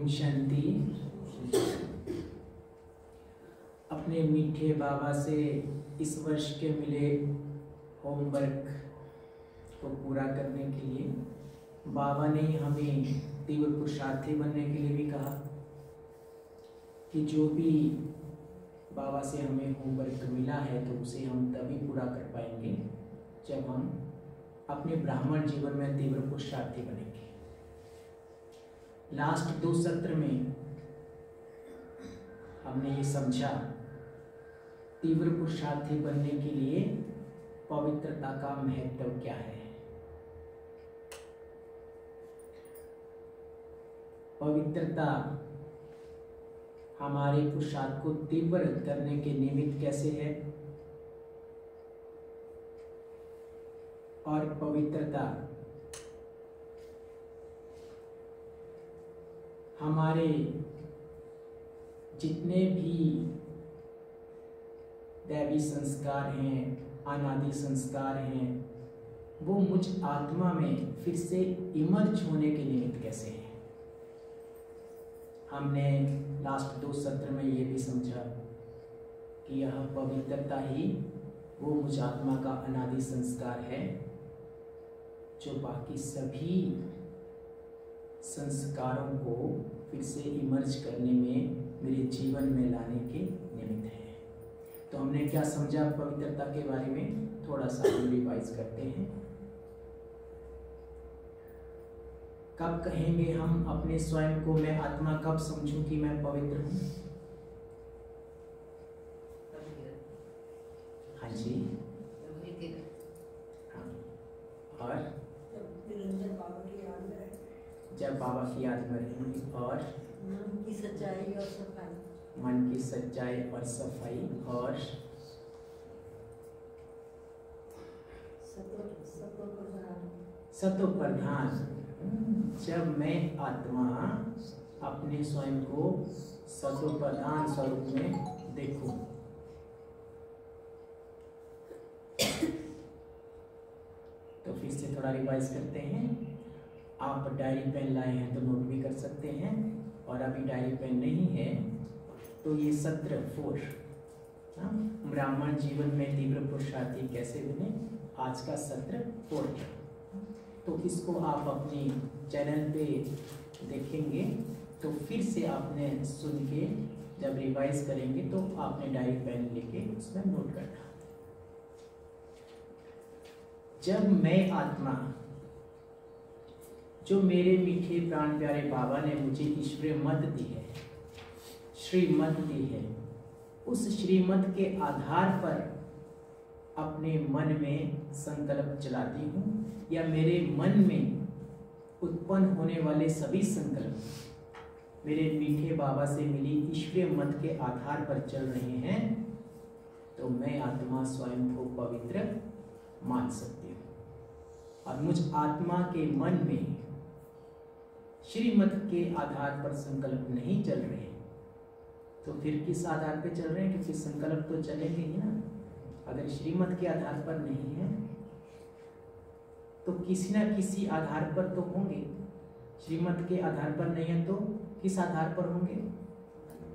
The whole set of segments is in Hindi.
ओम शांति। अपने मीठे बाबा से इस वर्ष के मिले होमवर्क को पूरा करने के लिए बाबा ने हमें तीव्र पुरुषार्थी बनने के लिए भी कहा कि जो भी बाबा से हमें होमवर्क मिला है तो उसे हम तभी पूरा कर पाएंगे जब हम अपने ब्राह्मण जीवन में तीव्र पुरुषार्थी बनेंगे। लास्ट 2 सत्र में हमने ये समझा तीव्र पुरुषार्थी बनने के लिए पवित्रता का महत्व क्या है। पवित्रता हमारे पुरुषार्थ को तीव्र करने के निमित्त कैसे है और पवित्रता हमारे जितने भी दैवी संस्कार हैं, अनादि संस्कार हैं, वो मुझ आत्मा में फिर से इमर्ज होने के निमित्त कैसे हैं। हमने लास्ट 2 सत्र में ये भी समझा कि यह पवित्रता ही वो मुझ आत्मा का अनादि संस्कार है जो बाकी सभी संस्कारों को फिर से इमर्ज करने में, मेरे जीवन में लाने के निमित्त है। तो हमने क्या समझा पवित्रता के बारे में, थोड़ा सा हम रिवाइज करते हैं। कब कहेंगे हम अपने स्वयं को मैं आत्मा, कब समझूं कि मैं पवित्र हूं? हाँ जी, हाँ। और जब बाबा की याद में रहेंगे और मन की सच्चाई और सफाई, मन की सच्चाई और सफाई और सत्व प्रधान। जब मैं आत्मा अपने स्वयं को सत्व प्रधान स्वरूप में देखूं, तो फिर से थोड़ा रिवाइज करते हैं। आप डायरी पेन लाए हैं तो नोट भी कर सकते हैं, और अभी डायरी पेन नहीं है तो ये सत्र 4 ब्राह्मण जीवन में तीव्र पुरुषार्थी कैसे बने, आज का सत्र 4 है। तो इसको आप अपनी चैनल पे देखेंगे तो फिर से आपने सुन के जब रिवाइज करेंगे तो आपने डायरी पेन लेके उसमें नोट करना। जब मैं आत्मा, जो मेरे मीठे प्राण प्यारे बाबा ने मुझे ईश्वरीय मत दी है, श्रीमत दी है, उस श्रीमत के आधार पर अपने मन में संकल्प चलाती हूँ, या मेरे मन में उत्पन्न होने वाले सभी संकल्प मेरे मीठे बाबा से मिली ईश्वरीय मत के आधार पर चल रहे हैं, तो मैं आत्मा स्वयं को पवित्र मान सकती हूँ। और मुझ आत्मा के मन में श्रीमत के आधार पर संकल्प नहीं चल रहे, तो फिर किस आधार पे चल रहे हैं? क्योंकि संकल्प तो चलेंगे ही ना। अगर श्रीमत के आधार पर नहीं है तो किसी न किसी आधार पर तो होंगे। श्रीमत के आधार पर नहीं है तो किस आधार पर होंगे?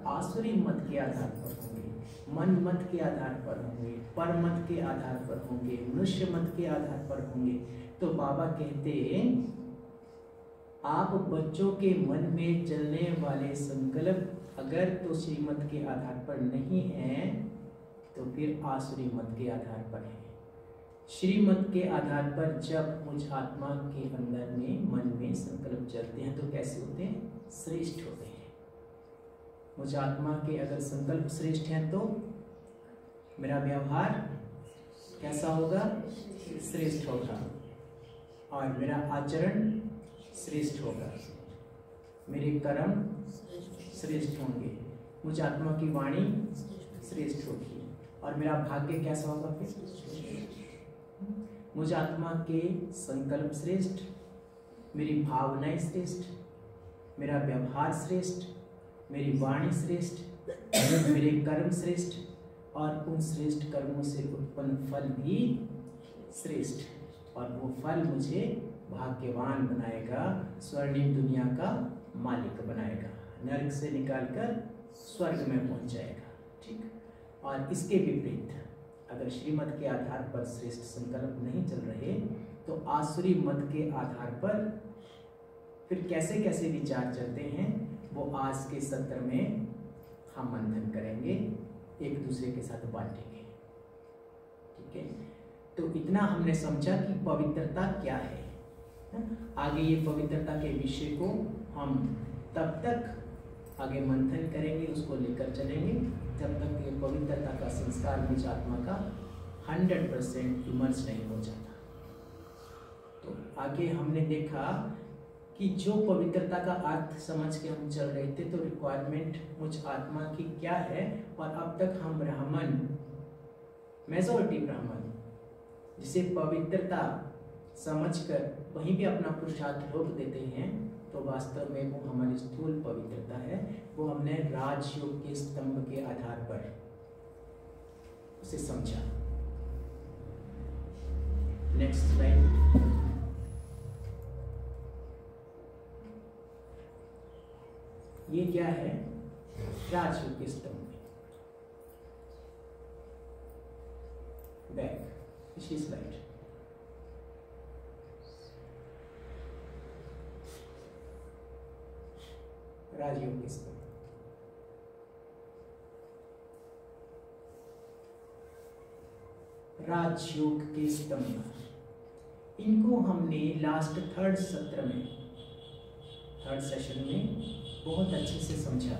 आसुरी मत के आधार पर होंगे, मन मत के आधार पर होंगे, पर मत के आधार पर होंगे, मनुष्य मत के आधार पर होंगे। तो बाबा कहते हैं आप बच्चों के मन में चलने वाले संकल्प अगर तो श्रीमत के आधार पर नहीं है तो फिर आसुरी मत के आधार पर है। श्रीमत के आधार पर जब मुझ आत्मा के अंदर में, मन में संकल्प चलते हैं तो कैसे होते हैं? श्रेष्ठ होते हैं। मुझ आत्मा के अगर संकल्प श्रेष्ठ हैं तो मेरा व्यवहार कैसा होगा? श्रेष्ठ होगा, और मेरा आचरण श्रेष्ठ होगा, मेरे कर्म श्रेष्ठ होंगे, मुझ आत्मा की वाणी श्रेष्ठ होगी, और मेरा भाग्य कैसा होगा? फिर मुझ आत्मा के संकल्प श्रेष्ठ, मेरी भावनाएं श्रेष्ठ, मेरा व्यवहार श्रेष्ठ, मेरी वाणी श्रेष्ठ, मेरे कर्म श्रेष्ठ, और उन श्रेष्ठ कर्मों से उत्पन्न फल भी श्रेष्ठ, और वो फल मुझे भाग्यवान बनाएगा, स्वर्णिम दुनिया का मालिक बनाएगा, नरक से निकालकर स्वर्ग में पहुंच जाएगा। ठीक। और इसके विपरीत अगर श्रीमत के आधार पर श्रेष्ठ संकल्प नहीं चल रहे तो आसुरी मत के आधार पर फिर कैसे कैसे विचार चलते हैं वो आज के सत्र में हम मंथन करेंगे, एक दूसरे के साथ बांटेंगे। ठीक है, तो इतना हमने समझा कि पवित्रता क्या है। आगे ये पवित्रता के विषय को हम तब तक आगे मंथन करेंगे, उसको लेकर चलेंगे जब तक ये पवित्रता का संस्कार निज आत्मा का 100% इमर्स नहीं हो जाता। तो आगे हमने देखा कि जो पवित्रता का अर्थ समझ के हम चल रहे थे तो रिक्वायरमेंट मुझ आत्मा की क्या है, और अब तक हम ब्राह्मण, मेजॉरिटी ब्राह्मण जिसे पवित्रता समझकर वहीं भी अपना पुरुषार्थ रोक देते हैं, तो वास्तव में वो हमारी स्थूल पवित्रता है। वो हमने राजयोग के स्तंभ के आधार पर उसे समझा। Next slide. ये क्या है? राजयोग के स्तंभ। बैक पिछली स्लाइड। राजयोग के स्तंभ। राजयोग के स्तंभ, इनको हमने लास्ट थर्ड सत्र में, थर्ड सेशन में बहुत अच्छे से समझा।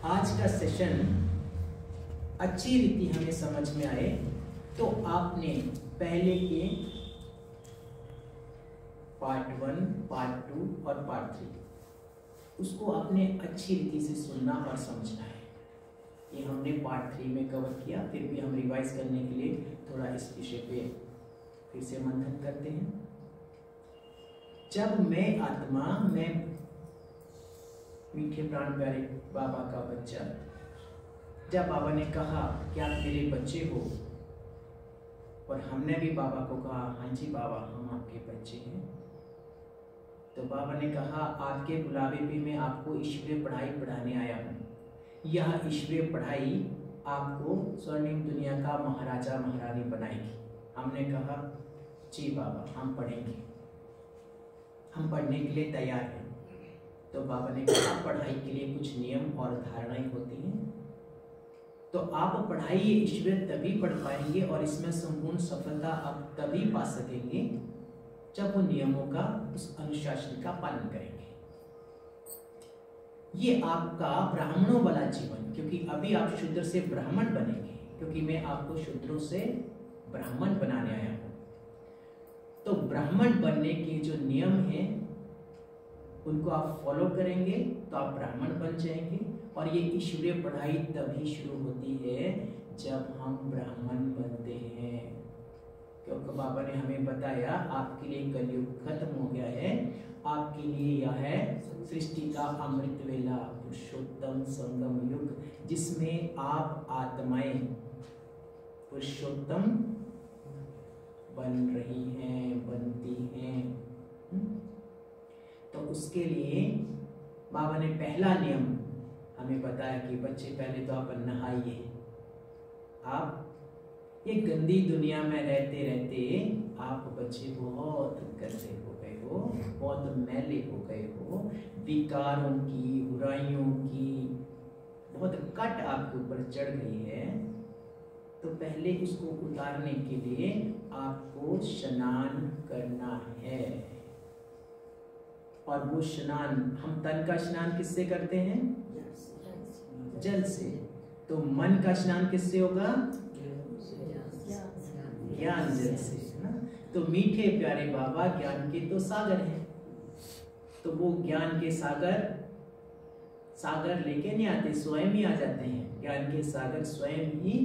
आज का सेशन अच्छी रीति हमें समझ में आए तो आपने पहले के पार्ट 1, पार्ट 2 और पार्ट 3 उसको आपने अच्छी रीति से सुनना और समझना है। ये हमने पार्ट 3 में कवर किया, फिर भी हम रिवाइज करने के लिए थोड़ा इस विषय पे फिर से मंथन करते हैं। जब मैं आत्मा, मैं मीठे प्राण प्यारे बाबा का बच्चा, जब बाबा ने कहा कि आप मेरे बच्चे हो, और हमने भी बाबा को कहा हाँ जी बाबा हम आपके बच्चे हैं, तो बाबा ने कहा आपके बुलावे पे मैं आपको ईश्वरीय पढ़ाई पढ़ाने आया हूँ। यह ईश्वरीय पढ़ाई आपको स्वर्णिम दुनिया का महाराजा महारानी बनाएगी। हमने कहा जी बाबा हम पढ़ेंगे, हम पढ़ने के लिए तैयार हैं। तो बाबा ने कहा पढ़ाई के लिए कुछ नियम और धारणाएं होती हैं, तो आप पढ़ाइए, ईश्वरीय तभी पढ़ पाएंगे और इसमें संपूर्ण सफलता आप तभी पा सकेंगे जब वो नियमों का, उस अनुशासन का पालन करेंगे। ये आपका ब्राह्मणों वाला जीवन, क्योंकि अभी आप शूद्र से ब्राह्मण बनेंगे, क्योंकि मैं आपको शूद्रों से ब्राह्मण बनाने आया हूं। तो ब्राह्मण बनने के जो नियम हैं उनको आप फॉलो करेंगे तो आप ब्राह्मण बन जाएंगे। और ये ईश्वरीय पढ़ाई तभी शुरू होती है जब हम ब्राह्मण बनते हैं, क्योंकि बाबा ने हमें बताया आपके लिए कलयुग खत्म हो गया है, आपके लिए यह है सृष्टि का अमृत वेला, पुरुषोत्तम संगम युग, जिसमें आप आत्माएं पुरुषोत्तम बन रही हैं, बनती हैं। तो उसके लिए बाबा ने पहला नियम हमें बताया कि बच्चे पहले तो आप नहाइए। आप ये गंदी दुनिया में रहते रहते आप बच्चे बहुत गंदे हो गए हो, बहुत मैले हो गए हो, विकारों की, बुराइयों की बहुत कट आपके ऊपर चढ़ गई है। तो पहले उसको उतारने के लिए आपको स्नान करना है। और वो स्नान, हम तन का स्नान किससे करते हैं? जल से। तो मन का स्नान किससे होगा? ज्ञान जल से, है ना। तो मीठे प्यारे बाबा ज्ञान के तो सागर हैं, तो वो ज्ञान के सागर लेके नहीं आते, स्वयं ही आ जाते हैं। ज्ञान के सागर स्वयं ही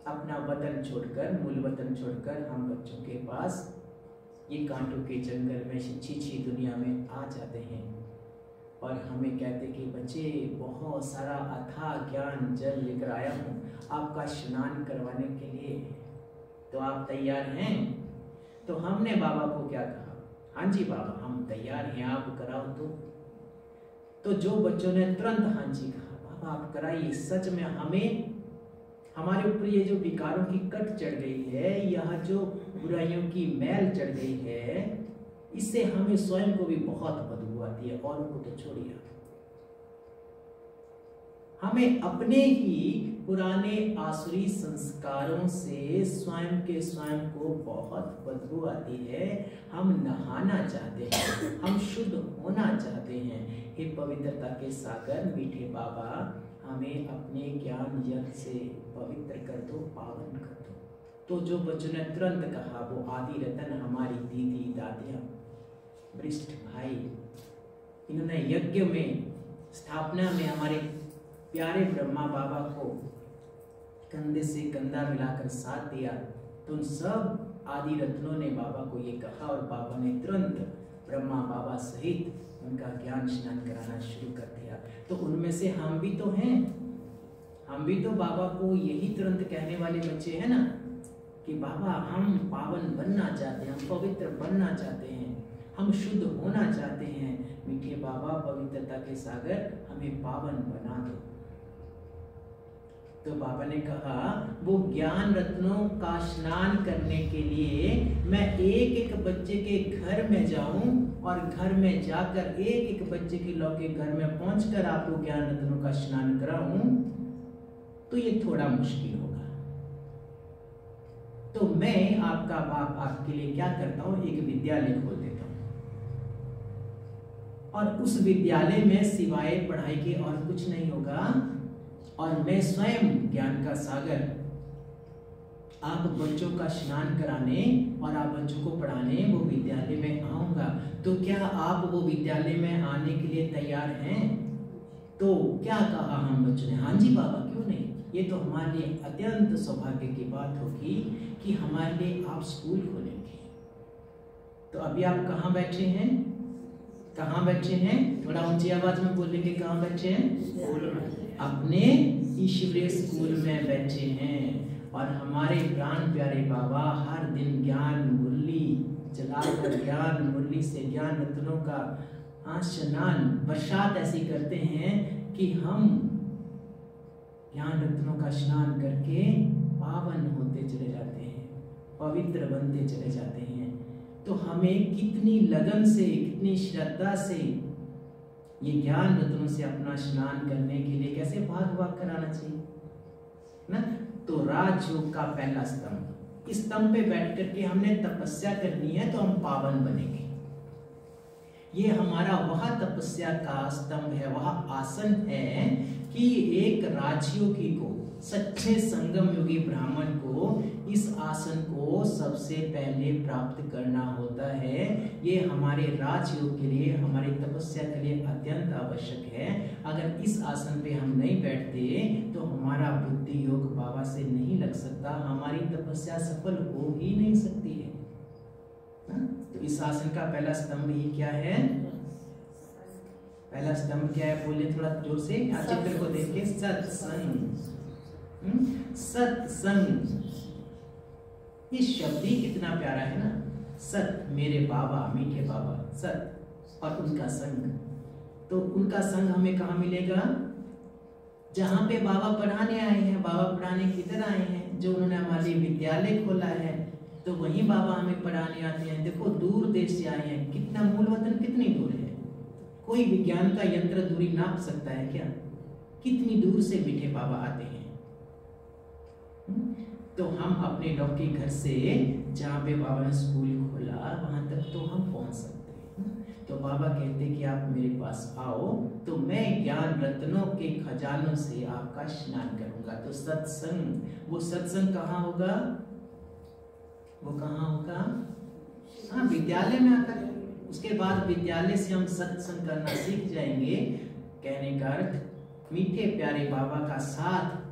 अपना वतन छोड़कर, मूल वतन छोड़कर हम बच्चों के पास ये कांटों के जंगल में, छीछी दुनिया में आ जाते हैं और हमें कहते कि बच्चे बहुत सारा अथाह ज्ञान जल लेकर आया हूँ आपका स्नान करवाने के लिए, तो आप तैयार हैं? तो हमने बाबा को क्या कहा? हाँ जी बाबा हम तैयार हैं, आप कराओ। तो तो जो बच्चों ने तुरंत हाँ जी कहा, बाबा आप कराइए, सच में हमें हमारे ऊपर ये जो विकारों की कट चढ़ गई है, यह जो बुराइयों की मैल चढ़ गई है, इससे हमें स्वयं को भी बहुत बदबू आती है, औरों को तो छोड़िए, हमें अपने ही पुराने आसुरी संस्कारों से स्वयं के स्वयं को बहुत बदबू आती है। हम नहाना चाहते हैं, हम शुद्ध होना चाहते हैं। हे पवित्रता के सागर मीठे बाबा, हमें अपने ज्ञान यज्ञ से पवित्र कर दो, पावन कर दो। तो जो बच्चों ने तुरंत कहा, वो आदि रतन, हमारी दीदी, दादियाँ, वरिष्ठ भाई, इन्होंने यज्ञ में, स्थापना में हमारे प्यारे ब्रह्मा बाबा को कंधे से कंधा मिलाकर साथ दिया। तो उन सब आदि रत्नों ने बाबा को ये कहा और बाबा ने तुरंत ब्रह्मा बाबा सहित उनका ज्ञान स्नान कराना शुरू कर दिया। तो उनमें से हम भी तो हैं, हम भी तो बाबा को यही तुरंत कहने वाले बच्चे हैं ना कि बाबा हम पावन बनना चाहते हैं, हम पवित्र बनना चाहते हैं, हम शुद्ध होना चाहते हैं। मीठे बाबा पवित्रता के सागर, हमें पावन बना दो। तो बाबा ने कहा, वो ज्ञान रत्नों का स्नान करने के लिए मैं एक एक बच्चे के घर में जाऊं और घर में जाकर एक एक बच्चे के लौके घर में पहुंचकर आपको ज्ञान रत्नों का स्नान कराऊं, तो ये थोड़ा मुश्किल होगा। तो मैं आपका बाप आपके लिए क्या करता हूं, एक विद्यालय खोल देता हूं और उस विद्यालय में सिवाय पढ़ाई के और कुछ नहीं होगा। और मैं स्वयं ज्ञान का सागर आप बच्चों का स्नान कराने और आप बच्चों को पढ़ाने वो विद्यालय में आऊंगा। तो क्या आप वो विद्यालय में आने के लिए तैयार हैं? तो क्या कहा हम बच्चों ने, हाँ जी बाबा, क्यों नहीं। ये तो हमारे लिए अत्यंत सौभाग्य की बात होगी कि हमारे लिए आप स्कूल खोलेंगे। तो अभी आप कहाँ बैठे हैं, कहाँ बैठे हैं? थोड़ा ऊंची आवाज में बोलेंगे, कहाँ बैठे हैं? अपने ईश्वरीय स्कूल में बैठे हैं। और हमारे प्राण प्यारे बाबा हर दिन ज्ञान मुरली चलाकर, ज्ञान मुरली से ज्ञान रत्नों का स्नान बरसात ऐसी करते हैं कि हम ज्ञान रत्नों का स्नान करके पावन होते चले जाते हैं, पवित्र बनते चले जाते हैं। तो हमें कितनी लगन से, कितनी श्रद्धा से ये ज्ञान रत्नों से अपना स्नान करने के लिए कैसे भाग कराना चाहिए ना। तो राजयोग का पहला स्तंभ, इस स्तंभ पे बैठ करके हमने तपस्या करनी है, तो हम पावन बनेंगे। ये हमारा वह तपस्या का स्तंभ है, वह आसन है कि एक राजयोगी को, सच्चे संगम योगी ब्राह्मण को इस आसन को सबसे पहले प्राप्त करना होता है। ये हमारे राजयोग के लिए, हमारी तपस्या के लिए अत्यंत आवश्यक है। अगर इस आसन पे हम नहीं बैठते तो हमारा बुद्धि योग बाबा से नहीं लग सकता, हमारी तपस्या सफल हो ही नहीं सकती है ना? तो इस आसन का पहला स्तंभ ही क्या है? पहला स्तंभ क्या है? बोले थोड़ा जोर से, चित्र को देख के। सत्संग। सत्संग, ये शब्द ही कितना प्यारा है ना। सत, मेरे बाबा, मीठे बाबा, सत, और उनका संग। तो उनका संग हमें कहाँ मिलेगा? जहाँ पे बाबा पढ़ाने आए हैं। बाबा पढ़ाने किधर आए हैं? जो उन्होंने हमारे विद्यालय खोला है, तो वहीं बाबा हमें पढ़ाने आते हैं। देखो दूर देश से आए हैं, कितना मूल वतन कितनी दूर है। कोई विज्ञान का यंत्र दूरी नाप सकता है क्या? कितनी दूर से मीठे बाबा आते हैं। तो हम अपने लौके घर से, जहाँ पे बाबा ने स्कूल खोला, वहां तक तो हम पहुंच सकते हैं। तो बाबा कहते कि आप मेरे पास आओ, तो मैं ज्ञान रत्नों के खजानों से आपका स्नान करूंगा। तो सत्संग, वो सत्संग कहाँ होगा? वो कहाँ होगा? हाँ, विद्यालय में आकर। उसके बाद विद्यालय से हम सत्संग करना सीख जाएंगे। कहने का अर्थ मीठे प्यारे बाबा का साथ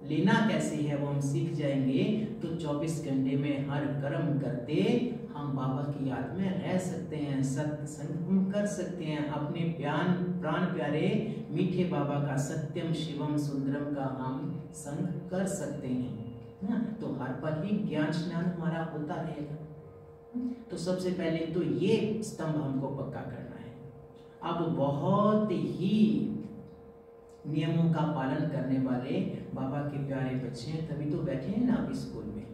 लेना कैसे है वो हम सीख जाएंगे। तो 24 घंटे में हर कर्म करते हम बाबा की याद में रह सकते हैं, सत्संग हम कर सकते हैं। अपने प्राण प्यारे मीठे बाबा का, सत्यम शिवम सुंदरम का हम संग कर सकते हैं ना। तो हर पल ही ज्ञान स्नान हमारा होता रहेगा। तो सबसे पहले तो ये स्तंभ हमको पक्का करना है। अब बहुत ही नियमों का पालन करने वाले बाबा के प्यारे बच्चे हैं, तभी तो बैठे हैं ना आप स्कूल में।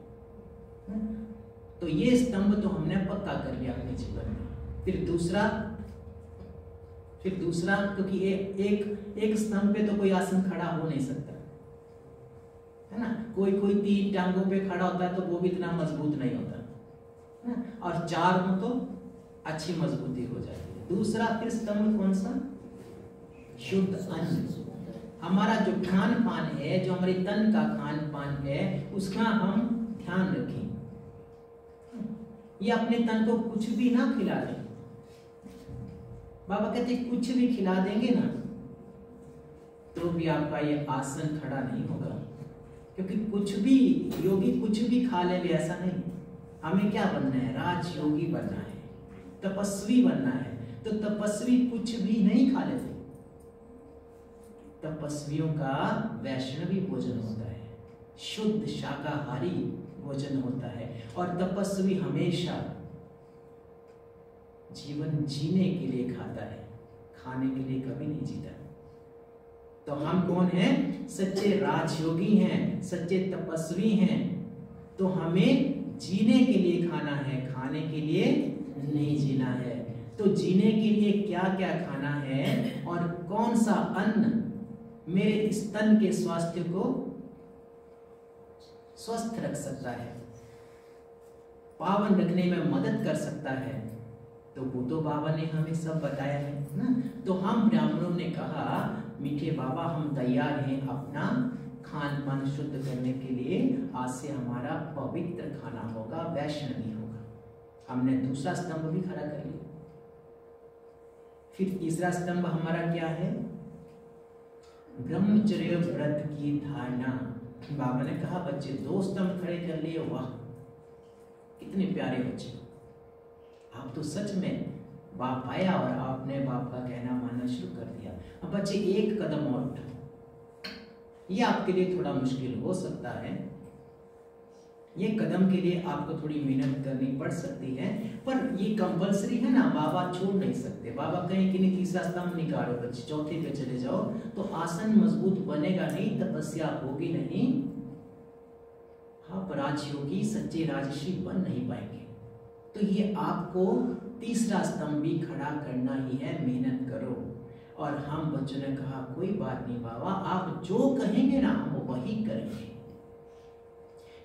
तो ये स्तंभ तो हमने पक्का कर लिया अपने जीवन में। फिर दूसरा क्योंकि एक स्तंभ पे तो कोई आसन खड़ा हो नहीं सकता है ना। कोई 3 टांगों पे खड़ा होता है तो वो भी इतना मजबूत नहीं होता है ना, और 4 हो तो अच्छी मजबूती हो जाती है। दूसरा फिर स्तंभ कौन सा? शुद्ध अन्न। हमारा जो खान पान है, जो हमारे तन का खान पान है, उसका हम ध्यान रखें। ये अपने तन को कुछ भी ना खिला दें। बाबा कहते कुछ भी खिला देंगे ना तो भी आपका ये आसन खड़ा नहीं होगा, क्योंकि कुछ भी योगी कुछ भी खा ले भी ऐसा नहीं। हमें क्या बनना है? राजयोगी बनना है, तपस्वी बनना है। तो तपस्वी कुछ भी नहीं खा लेते। तपस्वियों का वैष्णवी भोजन होता है, शुद्ध शाकाहारी भोजन होता है। और तपस्वी हमेशा जीवन जीने के लिए खाता है, खाने के लिए कभी नहीं जीता। तो हम कौन हैं? सच्चे राजयोगी हैं, सच्चे तपस्वी हैं। तो हमें जीने के लिए खाना है, खाने के लिए नहीं जीना है। तो जीने के लिए क्या क्या खाना है और कौन सा अन्न मेरे स्तन के स्वास्थ्य को स्वस्थ रख सकता है, पावन रखने में मदद कर सकता है, तो वो तो बाबा ने हमें सब बताया है ना। तो हम ब्राह्मणों ने कहा, मीठे बाबा हम तैयार हैं अपना खान पान शुद्ध करने के लिए। आज से हमारा पवित्र खाना होगा, वैष्णवी होगा। हमने दूसरा स्तंभ भी खड़ा कर लिया। फिर तीसरा स्तंभ हमारा क्या है? ब्रह्मचर्य व्रत की धारणा। बाबा ने कहा बच्चे 2 स्तंभ खड़े कर लिए। वाह कितने प्यारे बच्चे, आप तो सच में बाप आया और आपने बाप का कहना मानना शुरू कर दिया। अब बच्चे 1 कदम और उठाओ। ये आपके लिए थोड़ा मुश्किल हो सकता है, ये कदम के लिए आपको थोड़ी मेहनत करनी पड़ सकती है, पर ये कंपलसरी है ना, बाबा छोड़ नहीं सकते। बाबा कहें कि नहीं तीसरा स्तंभ निकालो बच्चे, चौथे पे चले जाओ, तो आसन मजबूत बनेगा नहीं, तपस्या होगी नहीं, आप राजयोगी सच्चे राजर्षि बन नहीं पाएंगे। तो ये आपको तीसरा स्तंभ भी खड़ा करना ही है, मेहनत करो। और हम बच्चों ने कहा कोई बात नहीं बाबा, आप जो कहेंगे ना हम वही करेंगे,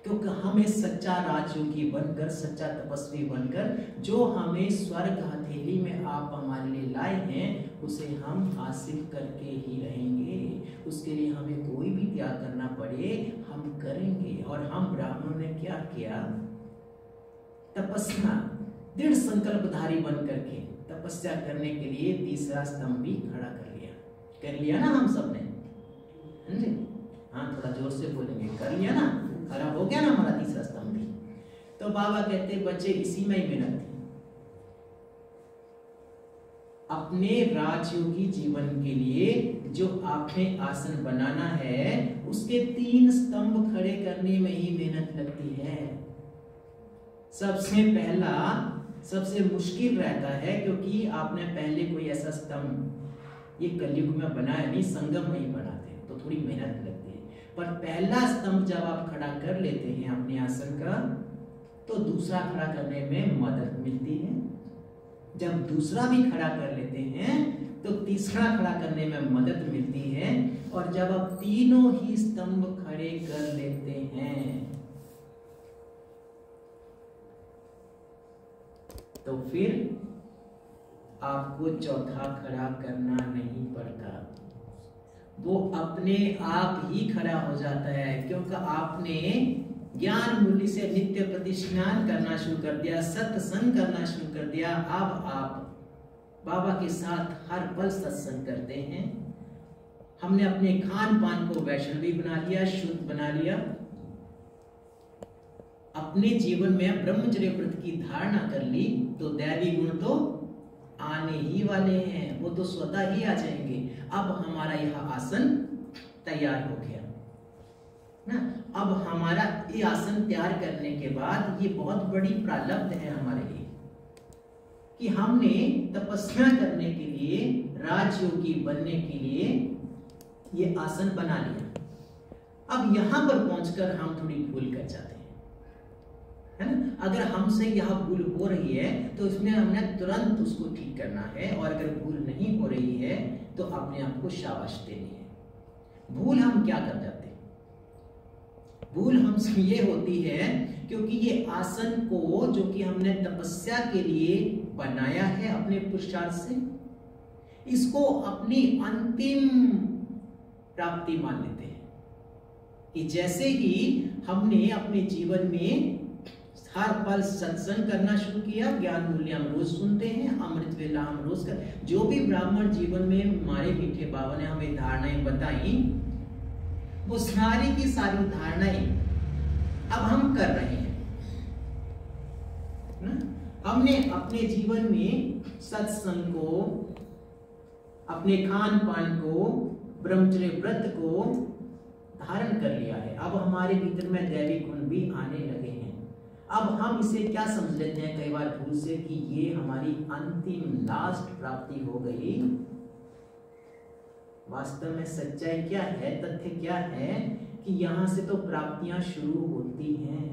क्योंकि हमें सच्चा राजयोगी बनकर, सच्चा तपस्वी बनकर, जो हमें स्वर्ग हथेली में आप हमारे लिए लाए हैं, उसे हम हासिल करके ही रहेंगे। उसके लिए हमें कोई भी त्याग करना पड़े हम करेंगे। और हम ब्राह्मणों ने क्या किया? तपस्या, दृढ़ संकल्पधारी बन करके तपस्या करने के लिए तीसरा स्तंभ भी खड़ा कर लिया ना हम सब ने। हाँ थोड़ा जोर से बोलेंगे, कर लिया ना, खड़ा हो गया ना हमारा तीसरा स्तंभ भी। तो बाबा कहते बच्चे इसी में ही मेहनत थी। अपने राजयोगी जीवन के लिए जो आपने आसन बनाना है, उसके 3 स्तंभ खड़े करने में ही मेहनत लगती है। सबसे पहला सबसे मुश्किल रहता है, क्योंकि आपने पहले कोई ऐसा स्तंभ ये कलयुग में बनाया नहीं, संगम में ही बनाते हैं, तो थोड़ी मेहनत लगती है। पर पहला स्तंभ जब आप खड़ा कर लेते हैं अपने आसन का, तो दूसरा खड़ा करने में मदद मिलती है। जब दूसरा भी खड़ा कर लेते हैं तो तीसरा खड़ा करने में मदद मिलती है। और जब आप तीनों ही स्तंभ खड़े कर लेते हैं तो फिर आपको चौथा खड़ा करना नहीं पड़ता, वो अपने आप ही खड़ा हो जाता है, क्योंकि आपने ज्ञान मूल्य से नित्य प्रति स्नान करना शुरू कर दिया, सत्संग करना शुरू कर दिया। अब आप बाबा के साथ हर पल सत्संग करते हैं। हमने अपने खान पान को वैष्णवी बना लिया, शुद्ध बना लिया। अपने जीवन में ब्रह्मचर्य व्रत की धारणा कर ली, तो दैवी गुण तो आने ही वाले हैं, वो तो स्वतः ही आ जाएंगे। अब हमारा यह आसन तैयार हो गया ना। अब हमारा ये आसन तैयार करने के बाद ये बहुत बड़ी प्रारब्ध है हमारे लिए। कि हमने तपस्या करने के लिए, राजयोगी बनने के लिए ये आसन बना लिया। अब यहां पर पहुंचकर हम थोड़ी भूल कर जाते हैं, है ना। अगर हमसे यह भूल हो रही है तो इसमें हमने तुरंत उसको ठीक करना है, और अगर भूल नहीं हो रही है तो अपने आप को शाबाश देनी है। भूल हम क्या कर जाते हैं? भूल हमसे ये होती है क्योंकि ये आसन को, जो कि हमने तपस्या के लिए बनाया है अपने पुरुषार्थ से, इसको अपनी अंतिम प्राप्ति मान लेते हैं कि जैसे ही हमने अपने जीवन में हर पल सत्संग करना शुरू किया, ज्ञान मूल्य हम रोज सुनते हैं, अमृत वेला हम रोज कर, जो भी ब्राह्मण जीवन में हमारे मीठे बाबा ने हमें धारणाएं बताई, वो सारी की सारी धारणाएं अब हम कर रहे हैं ना? हमने अपने जीवन में सत्संग को, अपने खान पान को, ब्रह्मचर्य व्रत को धारण कर लिया है। अब हमारे भीतर में दैवी गुण भी आने लगे हैं। अब हम इसे क्या समझ लेते हैं कई बार भूल से कि ये हमारी अंतिम लास्ट प्राप्ति हो गई। वास्तव में सच्चाई क्या है, तथ्य क्या है कि यहां से तो प्राप्तियां शुरू होती हैं,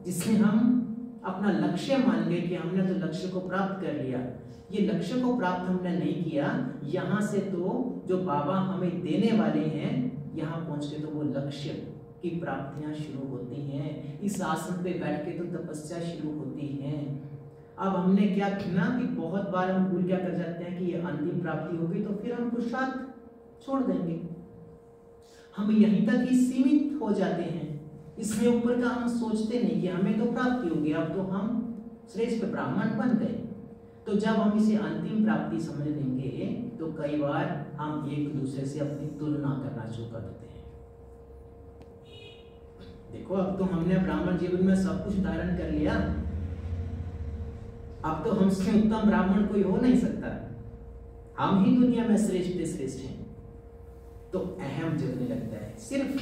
जिसमें हम अपना लक्ष्य मान गए कि हमने तो लक्ष्य को प्राप्त कर लिया। ये लक्ष्य को प्राप्त हमने नहीं किया, यहाँ से तो जो बाबा हमें देने वाले हैं, यहाँ पहुंच के तो वो लक्ष्य की प्राप्तियां शुरू होती हैं। इस आसन पे बैठ के तो तपस्या शुरू होती है। अब हमने क्या किया कि बहुत बार हम भूल क्या कर जाते हैं कि ये अंतिम प्राप्ति होगी तो फिर हम पुरुषार्थ छोड़ देंगे, हम यहीं तक ही सीमित हो जाते हैं। इसमें ऊपर का हम सोचते नहीं कि हमें तो प्राप्ति होगी, अब तो हम श्रेष्ठ ब्राह्मण बन गए। तो जब हम इसे अंतिम प्राप्ति समझ लेंगे तो कई बार हम एक दूसरे से अपनी तुलना करना शुरू कर देते हैं। देखो, अब तो हमने ब्राह्मण जीवन में सब कुछ धारण कर लिया, अब तो हमसे उत्तम ब्राह्मण कोई हो नहीं सकता, हम ही दुनिया में श्रेष्ठ श्रेष्ठ हैं। तो अहम जगने लगता है सिर्फ,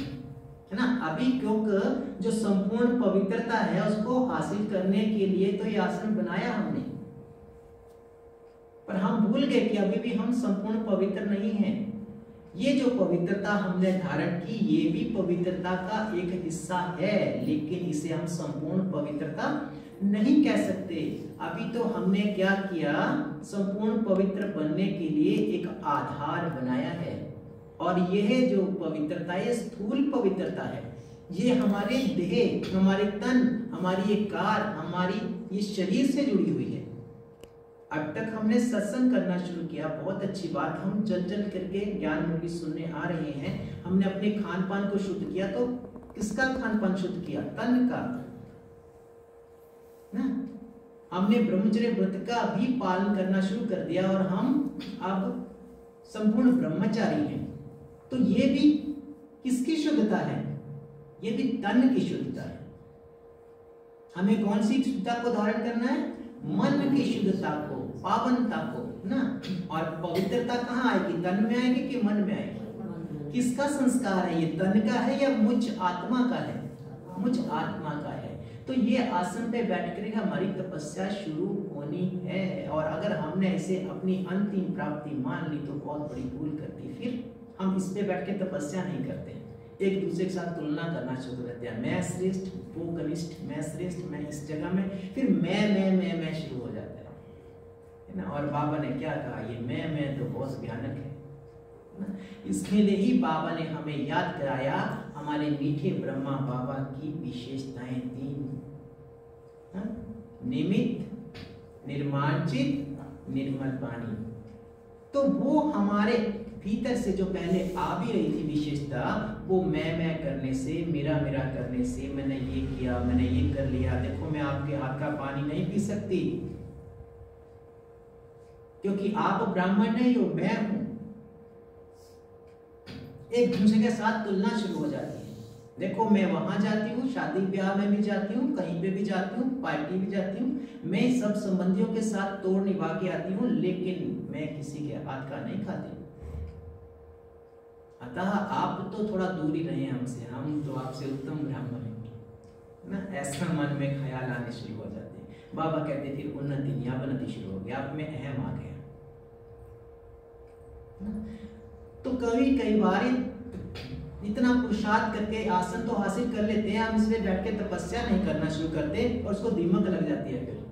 है ना। अभी क्योंकि जो संपूर्ण पवित्रता है उसको हासिल करने के लिए तो ये आसन बनाया हमने, पर हम भूल गए कि अभी भी हम संपूर्ण पवित्र नहीं हैं। ये जो पवित्रता हमने धारण की, ये भी पवित्रता का एक हिस्सा है, लेकिन इसे हम संपूर्ण पवित्रता नहीं कह सकते। अभी तो हमने क्या किया, संपूर्ण पवित्र बनने के लिए एक आधार बनाया है, और यह जो पवित्रता है स्थूल पवित्रता है। ये हमारे देह, हमारे तन, हमारी ये कार, हमारी ये शरीर से जुड़ी हुई है। अब तक हमने सत्संग करना शुरू किया, बहुत अच्छी बात, हम चल चल करके ज्ञान मूल्य सुनने आ रहे हैं। हमने अपने खान पान को शुद्ध किया, तो किसका खान पान शुद्ध किया? तन का ना। हमने ब्रह्मचर्य व्रत का भी पालन करना शुरू कर दिया, और हम अब संपूर्ण ब्रह्मचारी हैं। तो ये भी किसकी शुद्धता है? ये भी तन की शुद्धता है। हमें कौन सी शुद्धता को धारण करना है? मन की शुद्धता को, पावनता को ना। और पवित्रता कहाँ आएगी? तन में आएगी कि मन में आएगी? किसका संस्कार है? ये तन का है या मुझ आत्मा का है? मुझ आत्मा का है। तो ये आसन पे बैठ कर हमारी तपस्या शुरू होनी है, और अगर हमने इसे अपनी अंतिम प्राप्ति मान ली तो बहुत बड़ी भूल कर दी। फिर हम इस पे बैठ के तपस्या नहीं करते, एक दूसरे के साथ तुलना करना शुरू करते हैं। मैं श्रेष्ठ, वो कनिष्ठ, मैं श्रेष्ठ, मैं इस जगह में, फिर मैं शुरू हो जाता है ना। और बाबा ने क्या कहा, ये मैं तो बहुत भयानक है ना। इसके लिए ही बाबा ने हमें याद कराया हमारे मीठे ब्रह्मा बाबा की विशेषताएं 3, निमित्त, निर्मार्जित, निर्मल पानी। तो वो हमारे भीतर से जो पहले आ भी रही थी विशेषता, वो मैं करने से, मेरा करने से, मैंने ये किया, मैंने ये कर लिया, देखो मैं आपके हाथ का पानी नहीं पी सकती क्योंकि आप ब्राह्मण नहीं हो, मैं हूं। एक दूसरे के साथ तुलना शुरू हो जाती है। देखो मैं वहां जाती हूँ, शादी ब्याह में भी जाती हूँ, कहीं पे भी जाती हूँ, पार्टी भी जाती हूँ, मैं सब संबंधियों के साथ तोड़ निभा के आती हूँ, लेकिन मैं किसी के हाथ का नहीं खाती। अतः आप तो थोड़ा दूर ही रहे हमसे, हम तो आपसे उत्तम ब्राह्मण हैं ना। ऐसा मन में ख्याल आने शुरू हो जाते हैं। बाबा कहते फिर उन्नति नहीं, अवनति शुरू हो गया, आप में अहम आ गया। तो कई बार इतना पुरुषार्थ करके आसन तो हासिल कर लेते हैं, हम इसलिए बैठ के तपस्या नहीं करना शुरू करते और उसको दीमक लग जाती है। फिर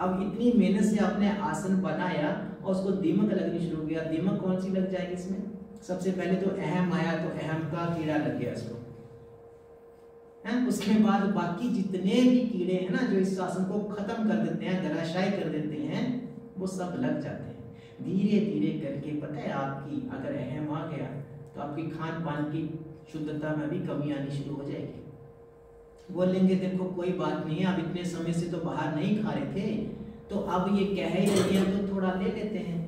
अब इतनी मेहनत से आपने आसन बनाया और उसको दीमक लगनी शुरू हो गया। दीमक कौन सी लग जाएगी इसमें? सबसे पहले तो अहम आया, तो अहम का कीड़ा लग गया इसको, है? उसके बाद बाकी जितने भी कीड़े हैं ना जो इस आसन को खत्म कर देते हैं, धराशायी कर देते हैं, वो सब लग जाते हैं। धीरे धीरे करके पता है आपकी अगर अहम आ गया तो आपकी खान पान की शुद्धता में भी कमी आनी शुरू हो जाएगी। बोलेंगे देखो कोई बात नहीं है, अब इतने समय से तो बाहर नहीं खा रहे थे, तो अब ये कह ही रही है तो थोड़ा ले लेते हैं।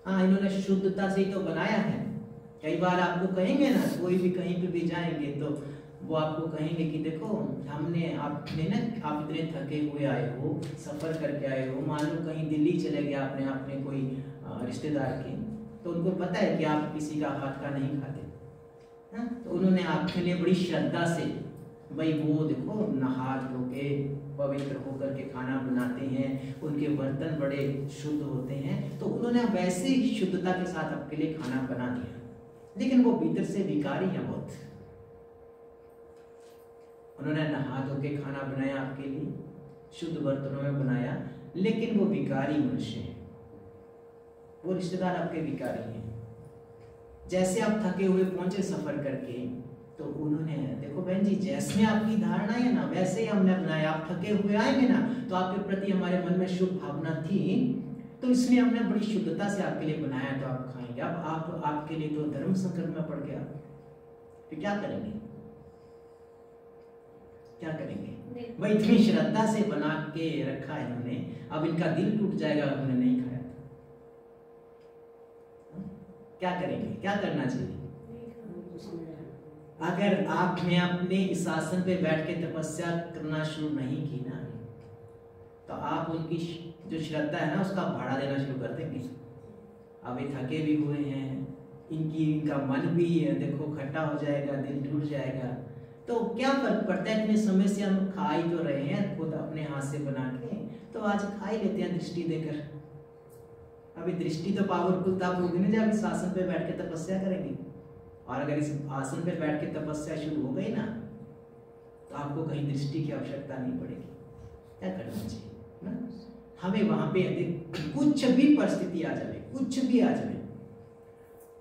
हाँ, इन्होंने शुद्धता से ही तो बनाया है। कई बार आपको कहेंगे ना, कोई भी कहीं पे भी जाएंगे तो वो आपको कहेंगे कि देखो हमने आपने ना, आप इतने थके हुए आए हो, सफर करके आए हो, मान लो कहीं दिल्ली चले गए आपने अपने कोई रिश्तेदार के, तो उनको पता है कि आप किसी का हाथ का नहीं खाते, तो उन्होंने आपके लिए बड़ी श्रद्धा से भाई वो देखो नहा धो के पवित्र होकर के खाना बनाते हैं, उनके बर्तन बड़े शुद्ध होते हैं, तो उन्होंने वैसे ही शुद्धता के साथ आपके लिए खाना बना दिया। लेकिन वो भीतर से विकारी है बहुत। उन्होंने नहा धो के खाना बनाया आपके लिए, शुद्ध बर्तनों में बनाया, लेकिन वो विकारी मनुष्य है, वो रिश्तेदार आपके विकारी हैं। जैसे आप थके हुए पहुंचे सफर करके, तो उन्होंने देखो बहन जी, जैसे आपकी धारणा है ना वैसे ही हमने बनाया। आप थके हुए आएंगे ना तो आपके प्रति हमारे मन में शुभ भावना थी, तो इसलिए हमने बड़ी शुद्धता से आपके लिए बनाया, तो आप खाएंगे। अब आप आपके लिए तो धर्म संकट में पड़ गया, तो क्या करेंगे? क्या करेंगे भाई? इतनी श्रद्धा से बना के रखा है इन्होंने, अब इनका दिल टूट जाएगा हमने नहीं खाया, क्या करेंगे? क्या करना चाहिए? अगर आपने अपने इस आसन पे बैठ के तपस्या करना शुरू नहीं की ना, तो आप उनकी जो श्रद्धा है ना उसका भाड़ा देना शुरू कर देंगे। अब ये थके भी हुए हैं, इनका मन भी देखो खट्टा हो जाएगा, दिल टूट जाएगा, तो क्या फर्क पड़ता है? इतने समय से हम खा ही तो रहे हैं खुद अपने हाथ से बना के, तो आज खा ही लेते हैं दृष्टि देकर। अभी दृष्टि तो पावरफुल था, होगी ना जब इस आसन पे बैठ के तपस्या करेंगे। और अगर इस आसन पे बैठ के तपस्या शुरू हो गई ना, तो आपको कहीं दृष्टि की आवश्यकता नहीं पड़ेगी। क्या करना चाहिए ना? हमें वहां पे कुछ भी परिस्थिति आ जाए, कुछ भी आ जाए,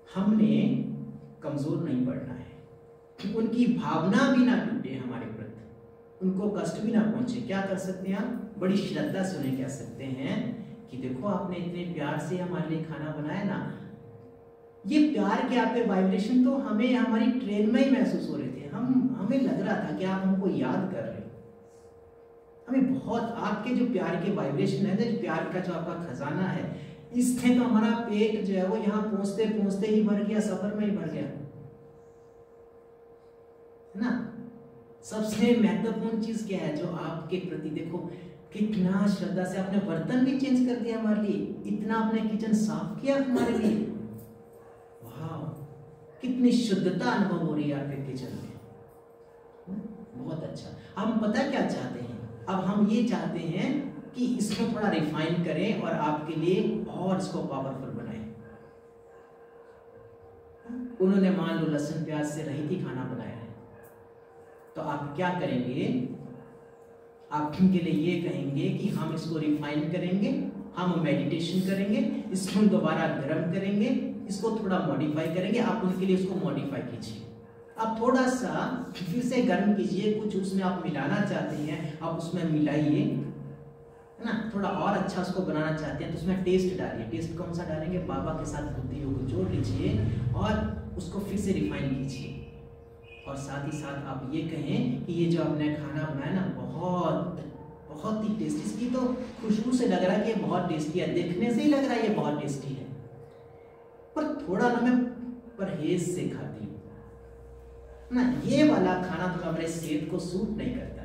हमने कमजोर नहीं पड़ना है। उनकी भावना भी ना टूटे हमारे प्रति, उनको कष्ट भी ना पहुंचे। क्या कर सकते हैं हम? बड़ी श्रद्धा से उन्हें कह सकते हैं कि देखो आपने इतने प्यार से हमारे लिए खाना बनाया ना, ये प्यार के आपके वाइब्रेशन तो हमें हमारी ट्रेन में ही महसूस हो रहे थे। हमें लग रहा था कि आप हमको याद कर रहे हैं। हमें बहुत आपके जो प्यार के वाइब्रेशन है, जो प्यार का जो आपका खजाना है, इससे तो हमारा पेट जो है वो यहाँ पहुंचते पहुंचते ही भर गया, सफर में ही भर गया, है ना? सबसे महत्वपूर्ण चीज क्या है जो आपके प्रति देखो कितना श्रद्धा से आपने बर्तन भी चेंज कर दिया हमारे लिए, इतना आपने किचन साफ किया हमारे लिए। वाह, कितनी शुद्धता अनुभव हो रही है आपके किचन में, बहुत अच्छा। हम पता क्या चाहते हैं? अब हम ये चाहते हैं कि इसको थोड़ा रिफाइन करें और आपके लिए और इसको पावरफुल बनाएं। उन्होंने मान लो लहसुन प्याज से रहित ही खाना बनाया है, तो आप क्या करेंगे? आप उनके लिए ये कहेंगे कि हम इसको रिफाइन करेंगे, हम मेडिटेशन करेंगे, इसको दोबारा गर्म करेंगे, इसको थोड़ा मॉडिफाई करेंगे। आप उनके लिए इसको मॉडिफाई कीजिए, आप थोड़ा सा फिर से गर्म कीजिए, कुछ उसमें आप मिलाना चाहते हैं आप उसमें मिलाइए, है ना? थोड़ा और अच्छा उसको बनाना चाहते हैं तो उसमें टेस्ट डालिए। टेस्ट कौन सा डालेंगे? बाबा के साथ बुद्धियों को जोड़ लीजिए और उसको फिर से रिफाइन कीजिए। और साथ ही साथ आप ये कहें कि ये जो आपने खाना बनाया ना, बहुत बहुत ही टेस्टी, इसकी तो खुशबू से लग रहा है कि ये बहुत टेस्टी है, देखने से ही लग रहा है ये बहुत टेस्टी है, पर थोड़ा ना मैं परहेज से खाती हूँ ना, ये वाला खाना तो हमारे सेहत को सूट नहीं करता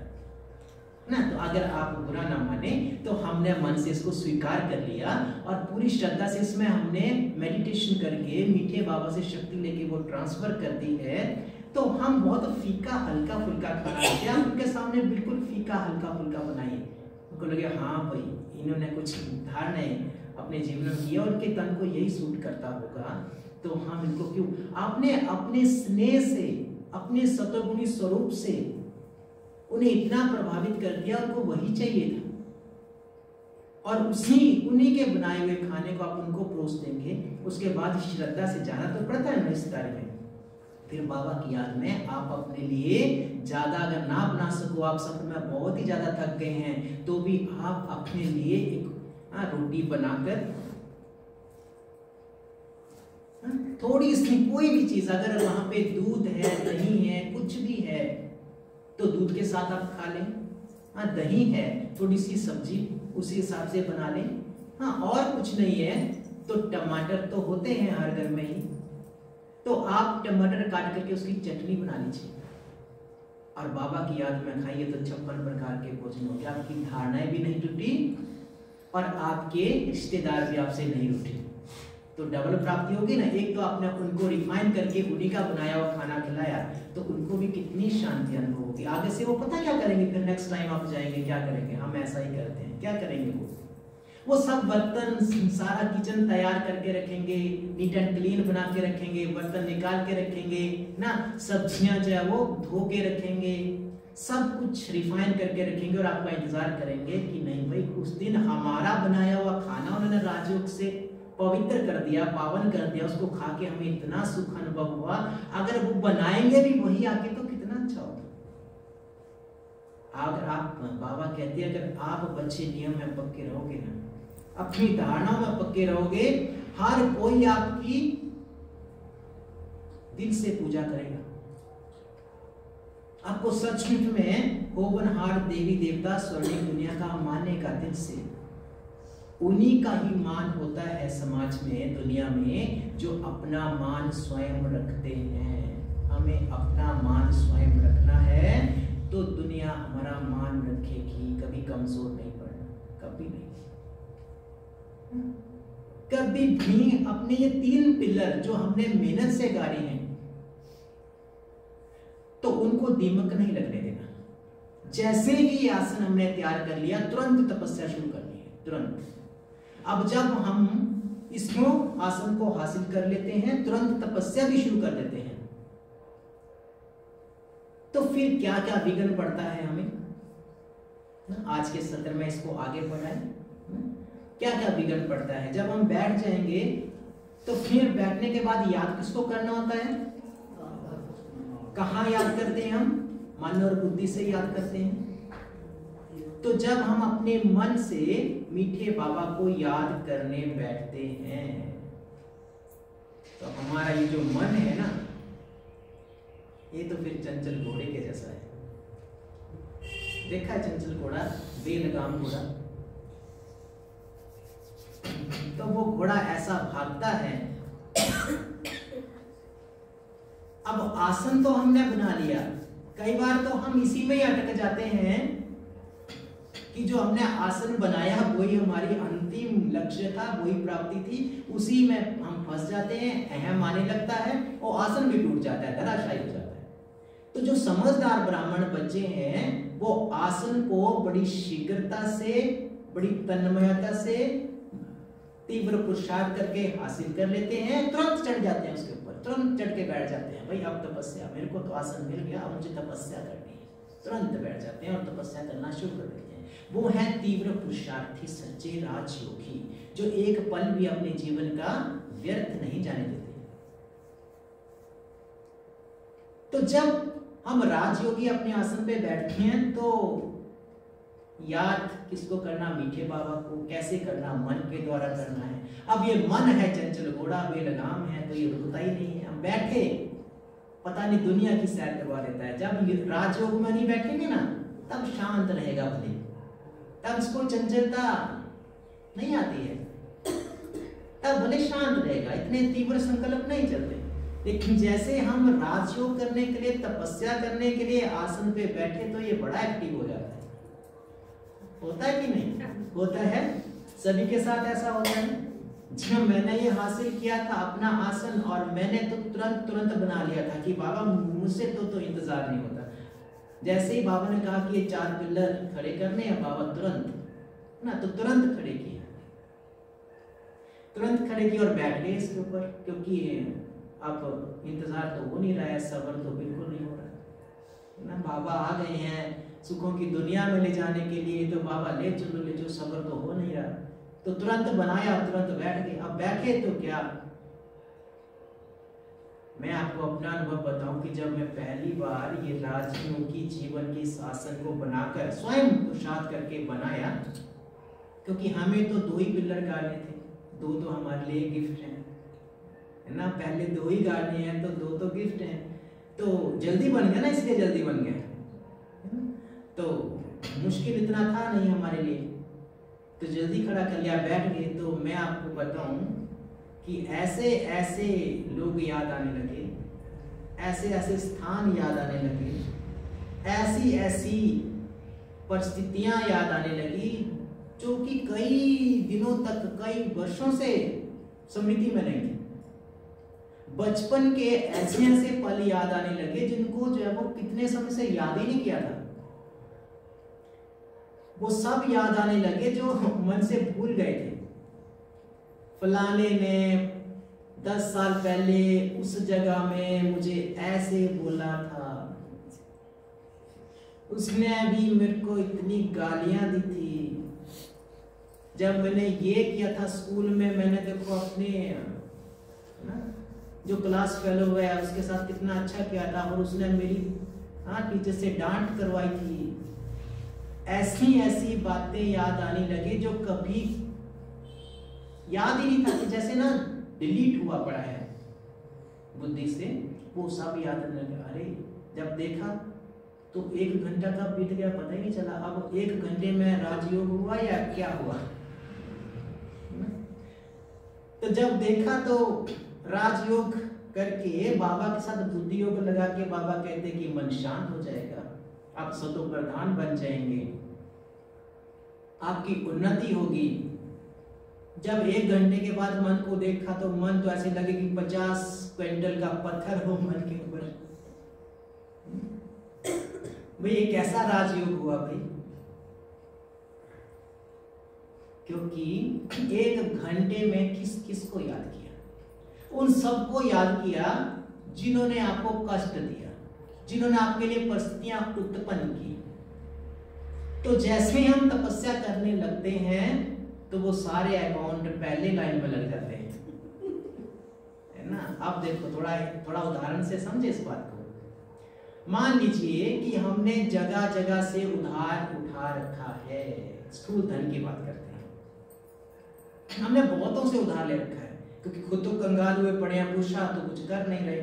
ना। तो अगर आप बुरा ना माने तो हमने मन से इसको स्वीकार कर लिया और पूरी श्रद्धा से इसमें हमने मेडिटेशन करके मीठे बाबा से शक्ति लेके वो ट्रांसफर कर दी है, तो हम बहुत फीका हल्का फुल्का खाना लेते हैं। उनके सामने बिल्कुल फीका हल्का फुल्का बनाइए, उनको लगे हाँ भाई इन्होंने कुछ धारणाएं अपने जीवन में किया, उनके तन को यही सूट करता होगा, तो हम इनको क्यों, आपने अपने स्नेह से, अपने सतोगुणी स्वरूप से उन्हें इतना प्रभावित कर दिया, उनको वही चाहिए था, और उन्हीं के बनाए हुए खाने को आप उनको परोस देंगे, उसके बाद श्रद्धा से जाना तो पड़ता है ना इस कार्य में। फिर बाबा की याद में आप अपने लिए ज्यादा अगर ना बना सको, आप सफर में बहुत ही ज्यादा थक गए हैं, तो भी आप अपने लिए एक रोटी बनाकर थोड़ी सी कोई भी चीज, अगर वहां पे दूध है, दही है, कुछ भी है तो दूध के साथ आप खा लें, दही है, थोड़ी सी सब्जी उसी हिसाब से बना लें, और कुछ नहीं है तो टमाटर तो होते हैं हर घर में ही, तो आप टमाटर काट करके उसकी चटनी बना लीजिए और बाबा की याद में खाइए, तो 56 प्रकार के भोजन हो गए, आपकी धारणाएं भी नहीं टूटी और आपके रिश्तेदार भी आपसे नहीं रूठे, तो डबल प्राप्ति होगी ना। एक तो आपने उनको रिफाइन करके उन्हीं का बनाया हुआ खाना खिलाया, तो उनको भी कितनी शांति अनुभव होगी। आगे से वो पता क्या करेंगे, फिर नेक्स्ट टाइम आप जाएंगे क्या करेंगे, हम ऐसा ही करते हैं, क्या करेंगे, वो सब बर्तन सारा किचन तैयार करके रखेंगे, नीट एंड क्लीन बना के रखेंगे, बर्तन निकाल के रखेंगे ना, सब्जियां जो है वो धो के रखेंगे, सब कुछ रिफाइन करके रखेंगे और आपका इंतजार करेंगे कि नहीं भाई उस दिन हमारा बनाया हुआ खाना उन्होंने राजयोग से पवित्र कर दिया, पावन कर दिया, उसको खा के हमें इतना सुख अनुभव हुआ, अगर वो बनाएंगे भी वही आके तो कितना अच्छा होगा। अगर आप, बाबा कहते हैं अगर आप बच्चे नियम में पक्के रहोगे ना, अपनी धारणाओं में पक्के रहोगे, हर कोई आपकी दिल से पूजा करेगा, आपको सचमुच में होवनहार देवी देवता स्वर्णिम दुनिया का मानने का दिल से, उन्हीं का ही मान होता है समाज में, दुनिया में, जो अपना मान स्वयं रखते हैं। हमें अपना मान स्वयं रखना है तो दुनिया हमारा मान रखेगी, कभी कमजोर नहीं पड़ना, कभी नहीं, कभी भी। अपने ये 3 पिलर जो हमने मेहनत से गाड़े हैं, तो उनको दीमक नहीं लगने देना। जैसे ही आसन हमने तैयार कर लिया, तुरंत तपस्या शुरू करनी है, तुरंत। अब जब हम इसको आसन को हासिल कर लेते हैं, तुरंत तपस्या भी शुरू कर देते हैं, तो फिर क्या क्या विघ्न पड़ता है हमें, आज के सत्र में इसको आगे बढ़ाएं। क्या क्या विघ्न पड़ता है, जब हम बैठ जाएंगे तो फिर बैठने के बाद याद किसको करना होता है, कहाँ याद करते हैं हम, मन और बुद्धि से याद करते हैं। तो जब हम अपने मन से मीठे बाबा को याद करने बैठते हैं, तो हमारा ये जो मन है ना, ये तो फिर चंचल घोड़े के जैसा है। देखा है चंचल घोड़ा, बेलगाम घोड़ा, तो वो घोड़ा ऐसा भागता है। अब आसन तो हमने बना लिया, कई बार तो हम इसी में ही अटक जाते हैं कि जो हमने आसन बनाया वही हमारी अंतिम लक्ष्य था, वही प्राप्ति थी, उसी में हम फंस जाते हैं, अहम आने लगता है और आसन भी टूट जाता है, धराशायी हो जाता है। तो जो समझदार ब्राह्मण बच्चे हैं वो आसन को बड़ी शीघ्रता से, बड़ी तन्मयता से, तीव्र पुरुषार्थ करके हासिल कर लेते हैं, तुरंत चढ़ जाते हैं उसके ऊपर, तुरंत चढ़ के बैठ जाते हैं। भाई अब तपस्या, मेरे को तो आसन मिल गया, अब मुझे तपस्या करनी है, तुरंत बैठ जाते हैं और तपस्या करना शुरू कर देते हैं। वो है तीव्र पुरुषार्थी सच्चे राजयोगी, जो एक पल भी अपने जीवन का व्यर्थ नहीं जाने देते। तो जब हम राजयोगी अपने आसन पे बैठते हैं तो याद किसको करना, मीठे बाबा को। कैसे करना, मन के द्वारा करना है। अब ये मन है चंचल घोड़ा, बेलगाम है, तो ये रुकता ही नहीं है। हम बैठे, पता नहीं दुनिया की सैर करवा देता है। जब राजयोग में नहीं बैठेंगे ना, तब शांत रहेगा भले, तब इसको चंचलता नहीं आती है, तब भले शांत रहेगा, इतने तीव्र संकल्प नहीं चलते। लेकिन जैसे हम राजयोग करने के लिए, तपस्या करने के लिए आसन पे बैठे, तो ये बड़ा एक्टिव हो जाता है। होता है कि नहीं? होता है, सभी के साथ ऐसा होता है। जब मैंने ये हासिल किया था अपना आसन, और मैंने तो तुरंत बना लिया था कि बाबा मुझसे तो इंतजार नहीं होता। जैसे ही बाबा ने कहा कि ये 4 पिलर खड़े करने हैं, बाबा तुरंत ना, तो तुरंत खड़े किया, तुरंत खड़े किए और बैठ गए इसके ऊपर, क्योंकि अब इंतजार तो हो नहीं रहा है, सब्र तो बिल्कुल नहीं हो रहा है ना। बाबा आ गए हैं सुखों की दुनिया में ले जाने के लिए, तो बाबा ले चलो, सब्र तो हो नहीं रहा, तो तुरंत बनाया, तुरंत बैठ गए। अब बैठे तो क्या, मैं आपको अपना अनुभव बताऊं कि जब मैं पहली बार ये राजयोगी जीवन की शासन को बनाकर स्वयं पुरुषार्थ करके बनाया, क्योंकि हमें तो 2 ही पिलर गाड़ने थे, 2 तो हमारे लिए गिफ्ट है ना, पहले 2 ही गाड़ने हैं तो 2 तो गिफ्ट हैं, तो जल्दी बन गया ना, इसलिए जल्दी बन गया, तो मुश्किल इतना था नहीं हमारे लिए, तो जल्दी खड़ा कर लिया, बैठ गए। तो मैं आपको बताऊं कि ऐसे ऐसे लोग याद आने लगे, ऐसे ऐसे स्थान याद आने लगे, ऐसी ऐसी परिस्थितियां याद आने लगी जो कि कई दिनों तक, कई वर्षों से स्मृति में नहीं थी। बचपन के ऐसे ऐसे पल याद आने लगे जिनको जो है वो कितने समय से याद ही नहीं किया था, वो सब याद आने लगे जो मन से भूल गए थे। फलाने ने 10 साल पहले उस जगह में मुझे ऐसे बोला था, उसने भी मेरे को इतनी गालियां दी थी, जब मैंने ये किया था स्कूल में, मैंने देखो अपने ना जो क्लास फेलो हुआ है उसके साथ कितना अच्छा किया था, और उसने मेरी टीचर से डांट करवाई थी। ऐसी ऐसी बातें याद आने लगी जो कभी याद ही नहीं था, कि जैसे ना डिलीट हुआ पड़ा है बुद्धि से, वो सब याद आने लगा। अरे जब देखा तो 1 घंटा कब बीत गया पता ही नहीं चला। अब 1 घंटे में राजयोग हुआ या क्या हुआ, तो जब देखा तो राजयोग करके बाबा के साथ बुद्धि योग लगा के बाबा कहते कि मन शांत हो जाएगा, आप सतो प्रधान बन जाएंगे, आपकी उन्नति होगी। जब 1 घंटे के बाद मन को देखा तो मन तो ऐसे लगे कि 50 क्विंटल का पत्थर हो मन के ऊपर। भाई ये कैसा राजयोग हुआ भाई, क्योंकि 1 घंटे में किस किस को याद किया, उन सबको याद किया जिन्होंने आपको कष्ट दिया, जिन्होंने आपके लिए परिस्थितियां उत्पन्न की। तो जैसे ही हम तपस्या करने लगते हैं तो वो सारे अकाउंट पहले लाइन में लग जाते हैं, है ना। अब देखो थोड़ा उदाहरण से समझे इस बात को। मान लीजिए कि हमने जगह जगह से उधार उठा रखा है, स्थूल धन की बात करते हैं, हमने बहुतों से उधार ले रखा है, क्योंकि खुद तो कंगाल हुए पड़े हैं, पूछा तो कुछ कर नहीं रहे,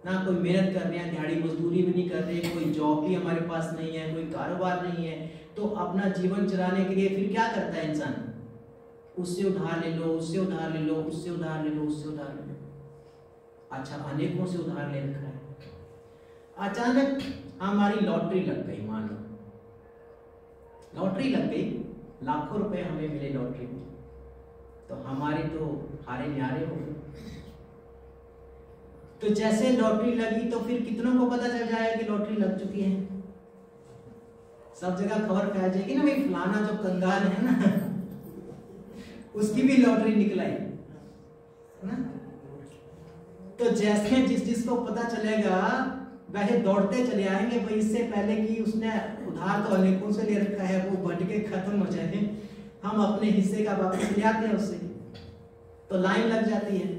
ना कोई मेहनत कर रहे हैं, दिहाड़ी मजदूरी भी नहीं कर रहे, कोई जॉब भी हमारे पास नहीं है, कोई कारोबार नहीं है, तो अपना जीवन चलाने के लिए फिर क्या करता है इंसान, उससे उधार ले लो, उससे उधार ले लो, उससे उधार ले लो, उससे उधार ले लो। अच्छा, अनेकों से उधार ले रखा है। अचानक हमारी लॉटरी लग गई, मान लो लॉटरी लग गई, लाखों रुपए हमें मिले लॉटरी में, तो हमारे तो हारे न्यारे हो गए। तो जैसे लॉटरी लगी तो फिर कितनों को पता चल जाएगा कि लॉटरी लग चुकी है, सब जगह खबर फैल जाएगी ना, भाई फलाना जो कंगाल है ना उसकी भी लॉटरी निकलाई ना। तो जैसे जिस को पता चलेगा वैसे दौड़ते चले आएंगे, भाई इससे पहले कि उसने उधार तो अनेकों से ले रखा है वो बट के खत्म हो जाए, हम अपने हिस्से का वापस ले आते हैं उससे, तो लाइन लग जाती है।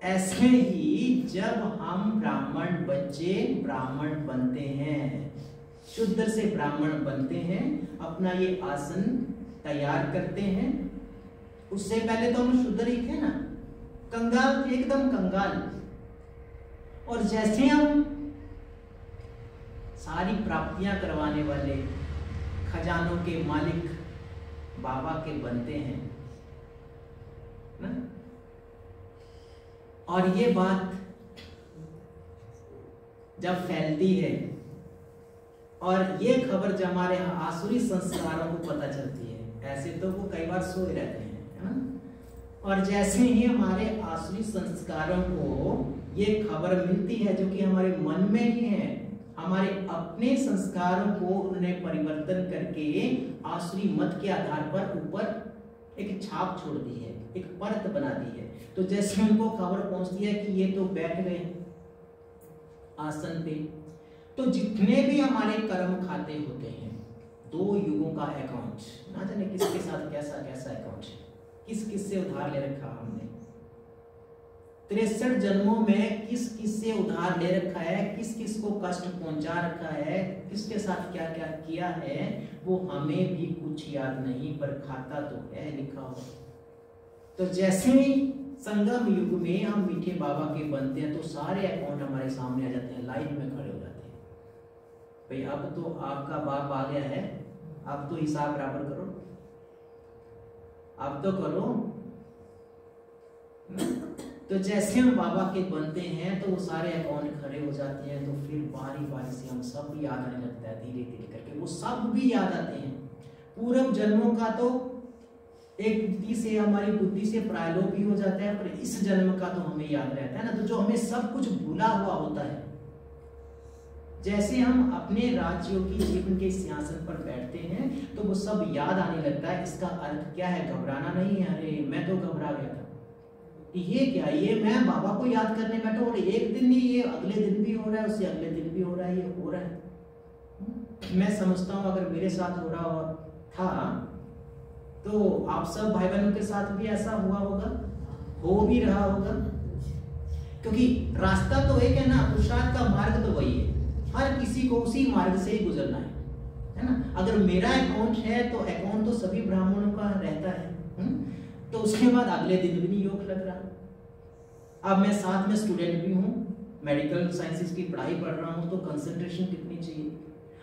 ऐसे ही जब हम ब्राह्मण बच्चे ब्राह्मण बनते हैं, शुद्ध से ब्राह्मण बनते हैं, अपना ये आसन तैयार करते हैं, उससे पहले तो हम शुद्ध ही थे ना, कंगाल, एकदम कंगाल। और जैसे हम सारी प्राप्तियां करवाने वाले खजानों के मालिक बाबा के बनते हैं ना, और ये बात जब फैलती है और ये खबर जब हमारे आसुरी संस्कारों को पता चलती है, ऐसे तो वो कई बार सोए रहते हैं, है ना, और जैसे ही हमारे आसुरी संस्कारों को ये खबर मिलती है जो कि हमारे मन में ही है, हमारे अपने संस्कारों को उन्होंने परिवर्तन करके आसुरी मत के आधार पर ऊपर एक छाप छोड़ दी है, एक परत बना दी है। तो जैसे उनको खबर पहुंचती है कि ये तो बैठ गए आसन पे, तो जितने भी हमारे कर्म खाते होते हैं, 2 युगों का अकाउंट, ना जाने किसके साथ कैसा कैसा अकाउंट है, किस किस से उधार ले रखा हमने, 63 जन्मों में किस किस से उधार ले रखा है, किस किस को कष्ट पहुंचा रखा है, किसके साथ क्या क्या किया है, वो हमें भी कुछ याद नहीं, पर खाता तो है लिखा हुआ। तो जैसे ही संगम युग में हम मीठे बाबा के बनते हैं, तो सारे अकाउंट हमारे सामने आ जाते हैं, लाइन में खड़े हो जाते हैं। भाई अब तो आपका बाप आ गया है, अब तो हिसाब बराबर करो, अब तो करो। तो जैसे हम बाबा के बनते हैं तो वो सारे अकाउंट खड़े हो जाते हैं। तो फिर बारी बारी से हम सब भी याद आने लगता है, धीरे धीरे करके वो सब भी याद आते हैं। पूर्व जन्मों का तो एक बुद्धि से, हमारी बुद्धि से प्रायलोप भी हो जाता है, पर इस जन्म का तो हमें याद रहता है ना। तो जो हमें सब कुछ भूला हुआ होता है, जैसे हम अपने राजयोगी जीवन के सिंहासन पर बैठते हैं तो वो सब याद आने लगता है। इसका अर्थ क्या है? घबराना नहीं है। अरे मैं तो घबरा गया था, ये क्या, ये मैं बाबा को याद करने बैठा और एक दिन नहीं, ये अगले दिन भी हो रहा है, उससे अगले दिन भी हो रहा है, ये हो रहा है। मैं समझता हूँ अगर मेरे साथ हो रहा था तो आप सब भाई बहनों के साथ भी ऐसा हुआ होगा, हो भी रहा होगा, क्योंकि रास्ता तो एक है ना, पुरुषार्थ का मार्ग तो वही है, हर किसी को उसी मार्ग से ही गुजरना है ना। अगर मेरा अकाउंट है तो अकाउंट तो सभी ब्राह्मणों का रहता है, तो उसके बाद अगले दिन भी नहीं योग लग रहा। अब मैं साथ में स्टूडेंट भी हूँ, मेडिकल साइंसेस की पढ़ाई पढ़ रहा हूँ, तो कंसंट्रेशन कितनी चाहिए।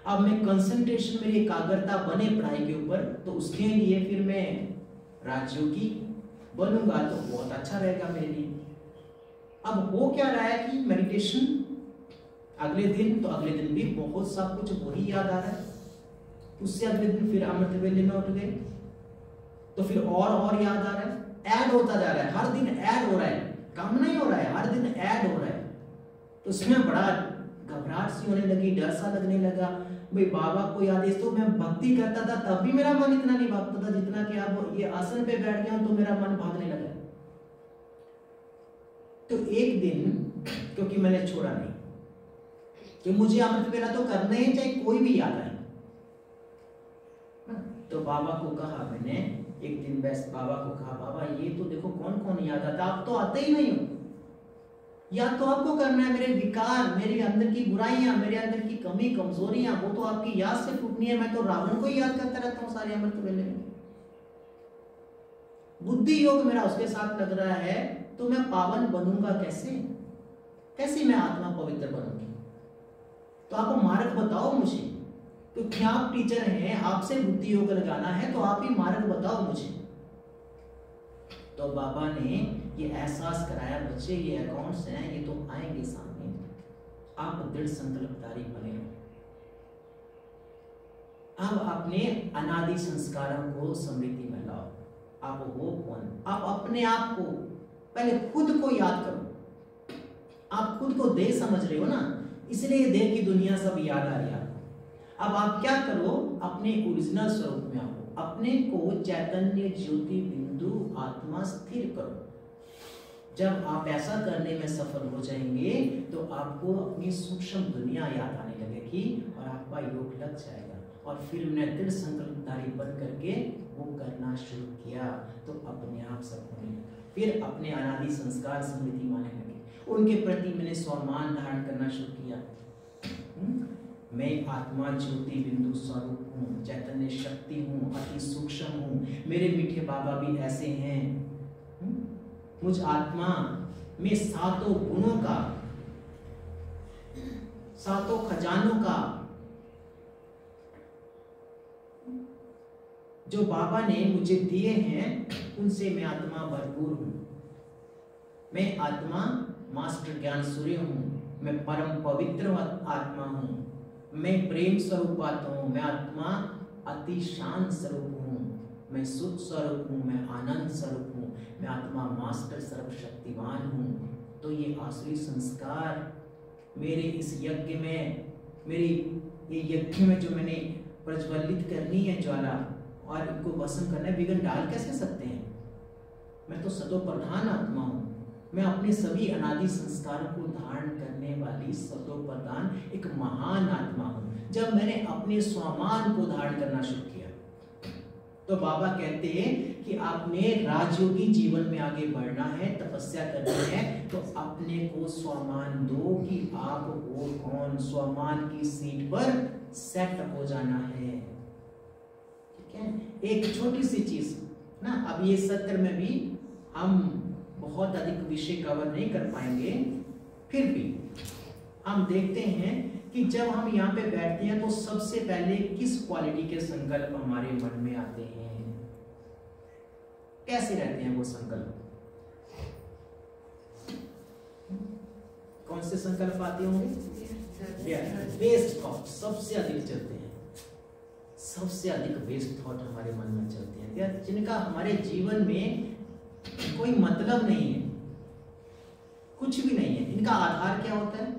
अब मैं कंसंट्रेशन, मेरी एकाग्रता बने पढ़ाई के ऊपर, तो उसके लिए फिर मैं राजयोगी बनूंगा तो बहुत अच्छा रहेगा मेरे लिए। अब हो क्या रहा है कि मेडिटेशन अगले दिन, तो अगले दिन भी बहुत सब कुछ वही याद आ रहा है, उससे अगले दिन फिर अमृत वेले में उठ गए तो फिर और याद आ रहा है, ऐड होता जा रहा है, हर दिन ऐड हो रहा है, कम नहीं हो रहा है, हर दिन ऐड हो रहा है। तो उसमें बड़ा घबराहट सी होने लगी, डर सा लगने लगा। भाई बाबा को याद है, तो मैं भक्ति करता था तब भी मेरा मन इतना नहीं भागता था जितना कि अब ये आसन पे बैठ गया तो मेरा मन भागने लगा। तो एक दिन, क्योंकि मैंने छोड़ा नहीं कि मुझे अमृत वेला तो करना ही, चाहे कोई भी याद आए, तो बाबा को कहा मैंने एक दिन, बस बाबा को कहा, बाबा ये तो देखो कौन कौन याद आता, आप तो आते ही नहीं हो, याद तो आपको करना है। मेरे विकार, मेरे अंदर की बुराइयां, मेरे अंदर की कमी कमजोरियां, वो तो आपकी याद से टूटनी है। मैं तो रावण को ही याद करता रहता हूँ सारे अमृत वेले में। बुद्धि योग मेरा उसके साथ लग रहा है, तो मैं पावन बनूंगा कैसे? कैसे मैं आत्मा पवित्र बनूंगी? तो आप मार्ग बताओ मुझे, क्योंकि आप टीचर हैं, आपसे बुद्धि योग लगाना है, तो आप ही मार्ग बताओ मुझे। तो बाबा ने ये एहसास कराया, बच्चे ये अकाउंट्स हैं, ये तो आएंगे सामने, आप दृढ़ संकल्पधारी बने रहो। अब अपने अनादि संस्कारों को स्मृति में लाओ। आप हो कौन? आप अपने आप को पहले खुद को याद करो। आप खुद को देह समझ रहे हो ना, इसलिए देह की दुनिया सब याद आ रही है। अब आप क्या करो, अपने ओरिजिनल स्वरूप में आओ, अपने को चैतन्य ज्योति बिंदु आत्मा स्थिर करो। जब आप ऐसा करने में सफल हो जाएंगे तो आपको अपनी सूक्ष्म दुनिया याद आने लगेगी और आपका योग लग जाएगा। और फिर मैंने दृढ़ संकल्पधारी बन करके वो करना शुरू किया, तो अपने आप सब होने लगा। फिर अपने अनादि संस्कार स्मृति माने लगे, उनके प्रति मैंने सम्मान धारण करना शुरू किया। मैं आत्मा ज्योति बिंदु स्वरूप हूँ, चैतन्य शक्ति हूँ, अति सूक्ष्म हूँ। मेरे मीठे बाबा भी ऐसे हैं। मुझ आत्मा में सातों गुणों का, सातों खजानों का जो बाबा ने मुझे दिए हैं, उनसे मैं आत्मा भरपूर हूँ। मैं आत्मा मास्टर ज्ञान सूर्य हूँ, मैं परम पवित्र आत्मा हूँ, मैं प्रेम स्वरूप आत्मा हूँ, मैं आत्मा अति शांत स्वरूप हूँ, मैं सुख स्वरूप हूँ, मैं आनंद स्वरूप हूँ, मैं आत्मा मास्टर सर्वशक्तिवान हूँ। तो ये आसुरी संस्कार मेरे इस यज्ञ में मेरी ये यज्ञ में जो मैंने प्रज्वलित करनी है ज्वाला और इनको भस्म करना है, विघ्न डाल कैसे सकते हैं? मैं तो सतो प्रधान आत्मा हूँ। मैं अपने सभी अनादि संस्कारों को धारण करने वाली सतो प्रधान एक महान आत्मा हूँ। जब मैंने अपने स्वामान को धारण करना शुरू किया तो बाबा कहते हैं कि आपने राजयोगी जीवन में आगे बढ़ना है, तपस्या करनी है, तो अपने को स्वामान दो कि आप वो कौन, स्वामान की सीट पर सेट हो जाना है। ठीक है, एक छोटी सी चीज ना, अब ये सत्र में भी हम बहुत अधिक विषय कवर नहीं कर पाएंगे, फिर भी हम देखते हैं कि जब हम यहाँ पे बैठते हैं तो सबसे पहले किस क्वालिटी के संकल्प हमारे मन में आते हैं, कैसे रहते हैं वो संकल्प? कौन से संकल्प आते होंगे? वेस्ट थॉट सबसे अधिक चलते हैं, सबसे अधिक वेस्ट थॉट हमारे मन में चलते हैं, जिनका हमारे जीवन में कोई मतलब नहीं है, कुछ भी नहीं है। इनका आधार क्या होता है?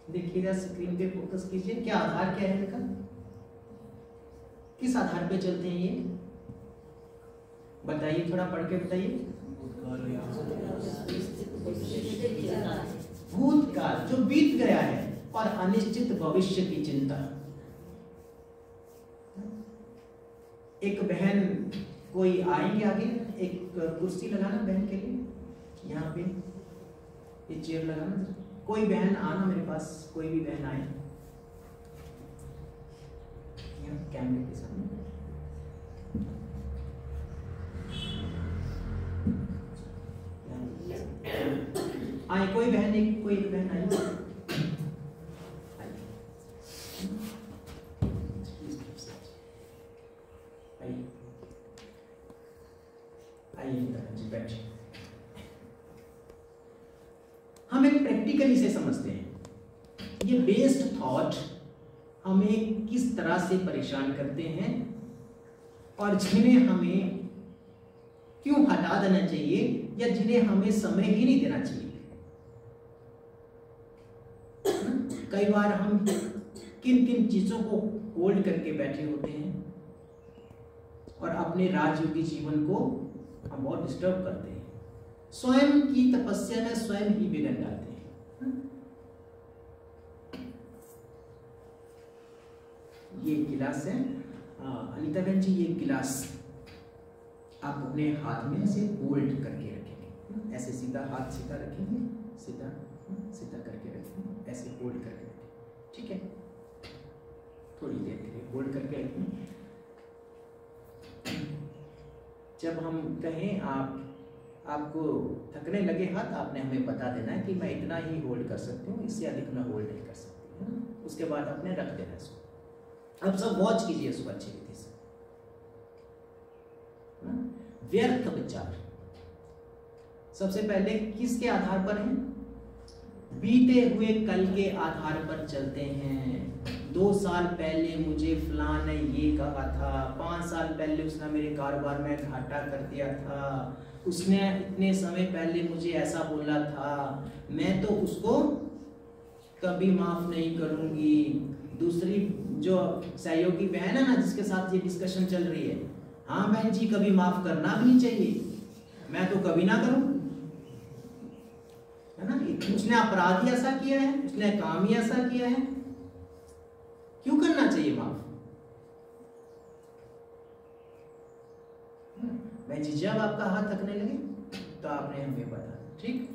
देखिएगा, स्क्रीन पे फोकस कीजिए। क्या आधार क्या है इनका? किस आधार पे चलते हैं ये? बताइए, थोड़ा पढ़ के बताइए। भूतकाल जो बीत गया है और अनिश्चित भविष्य की चिंता। एक बहन कोई आएंगे आगे, एक कुर्सी लगाना बहन के लिए, यहाँ पे ये चेयर लगाना। कोई बहन आना मेरे पास, कोई भी बहन आए यहाँ कैमरे के सामने। आए कोई बहन, कोई एक बहन आई। हम एक प्रैक्टिकली से समझते हैं ये बेस्ड थॉट हमें किस तरह से परेशान करते हैं और जिन्हें हमें क्यों हटा देना चाहिए या जिन्हें हमें समय ही नहीं देना चाहिए। कई बार हम किन किन चीजों को होल्ड करके बैठे होते हैं और अपने राजयोगी जीवन को हम बहुत डिस्टर्ब करते हैं। स्वयं की तपस्या में स्वयं ही बिगड़ जाते हैं। ये गिलास है अनिता बहन जी, ये गिलास आप अपने हाथ में ऐसे होल्ड करके रखेंगे, ऐसे सीधा हाथ सीधा रखेंगे, सीधा सीधा करके रखेंगे, ऐसे होल्ड करके रखेंगे। ठीक है, थोड़ी देर के लिए होल्ड करके रखेंगे। जब हम कहें आपको थकने लगे हाथ, आपने हमें बता देना है कि मैं इतना ही होल्ड कर सकती हूँ, इससे अधिक मैं होल्ड नहीं कर सकती हूँ। उसके बाद आपने रख देना इसको। अब सब वॉच कीजिए इसको अच्छी रीति से। व्यर्थ विचार सबसे पहले किसके आधार पर है? बीते हुए कल के आधार पर चलते हैं। 2 साल पहले मुझे फलां ने ये कहा था, 5 साल पहले उसने मेरे कारोबार में घाटा कर दिया था, उसने इतने समय पहले मुझे ऐसा बोला था, मैं तो उसको कभी माफ नहीं करूंगी। दूसरी जो सहयोगी बहन है ना, जिसके साथ ये डिस्कशन चल रही है, हाँ बहन जी कभी माफ करना भी नहीं चाहिए, मैं तो कभी ना करूं, है ना। उसने अपराध ही ऐसा किया है, उसने काम ही ऐसा किया है, क्यों करना चाहिए माफ? बहन जी जब आपका हाथ थकने लगे तो आपने हमें बता, ठीक।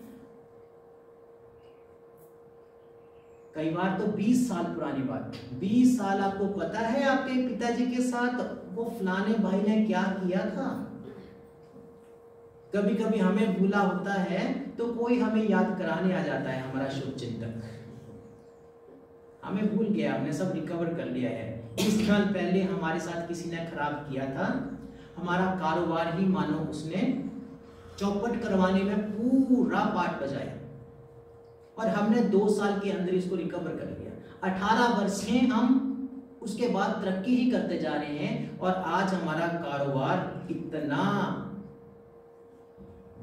कई बार तो 20 साल पुरानी बात, 20 साल आपको पता है आपके पिताजी के साथ वो फलाने भाई ने क्या किया था। कभी कभी हमें भूला होता है तो कोई हमें याद कराने आ जाता है, हमारा शुभ चिंतक। हमें भूल गया, हमने सब रिकवर कर लिया है। 20 साल पहले हमारे साथ किसी ने खराब किया था, हमारा कारोबार ही मानो उसने चौपट करवाने में पूरा पार्ट बजाया और हमने 2 साल के अंदर इसको रिकवर कर लिया। 18 वर्ष हैं हम, उसके बाद तरक्की ही करते जा रहे हैं और आज हमारा कारोबार इतना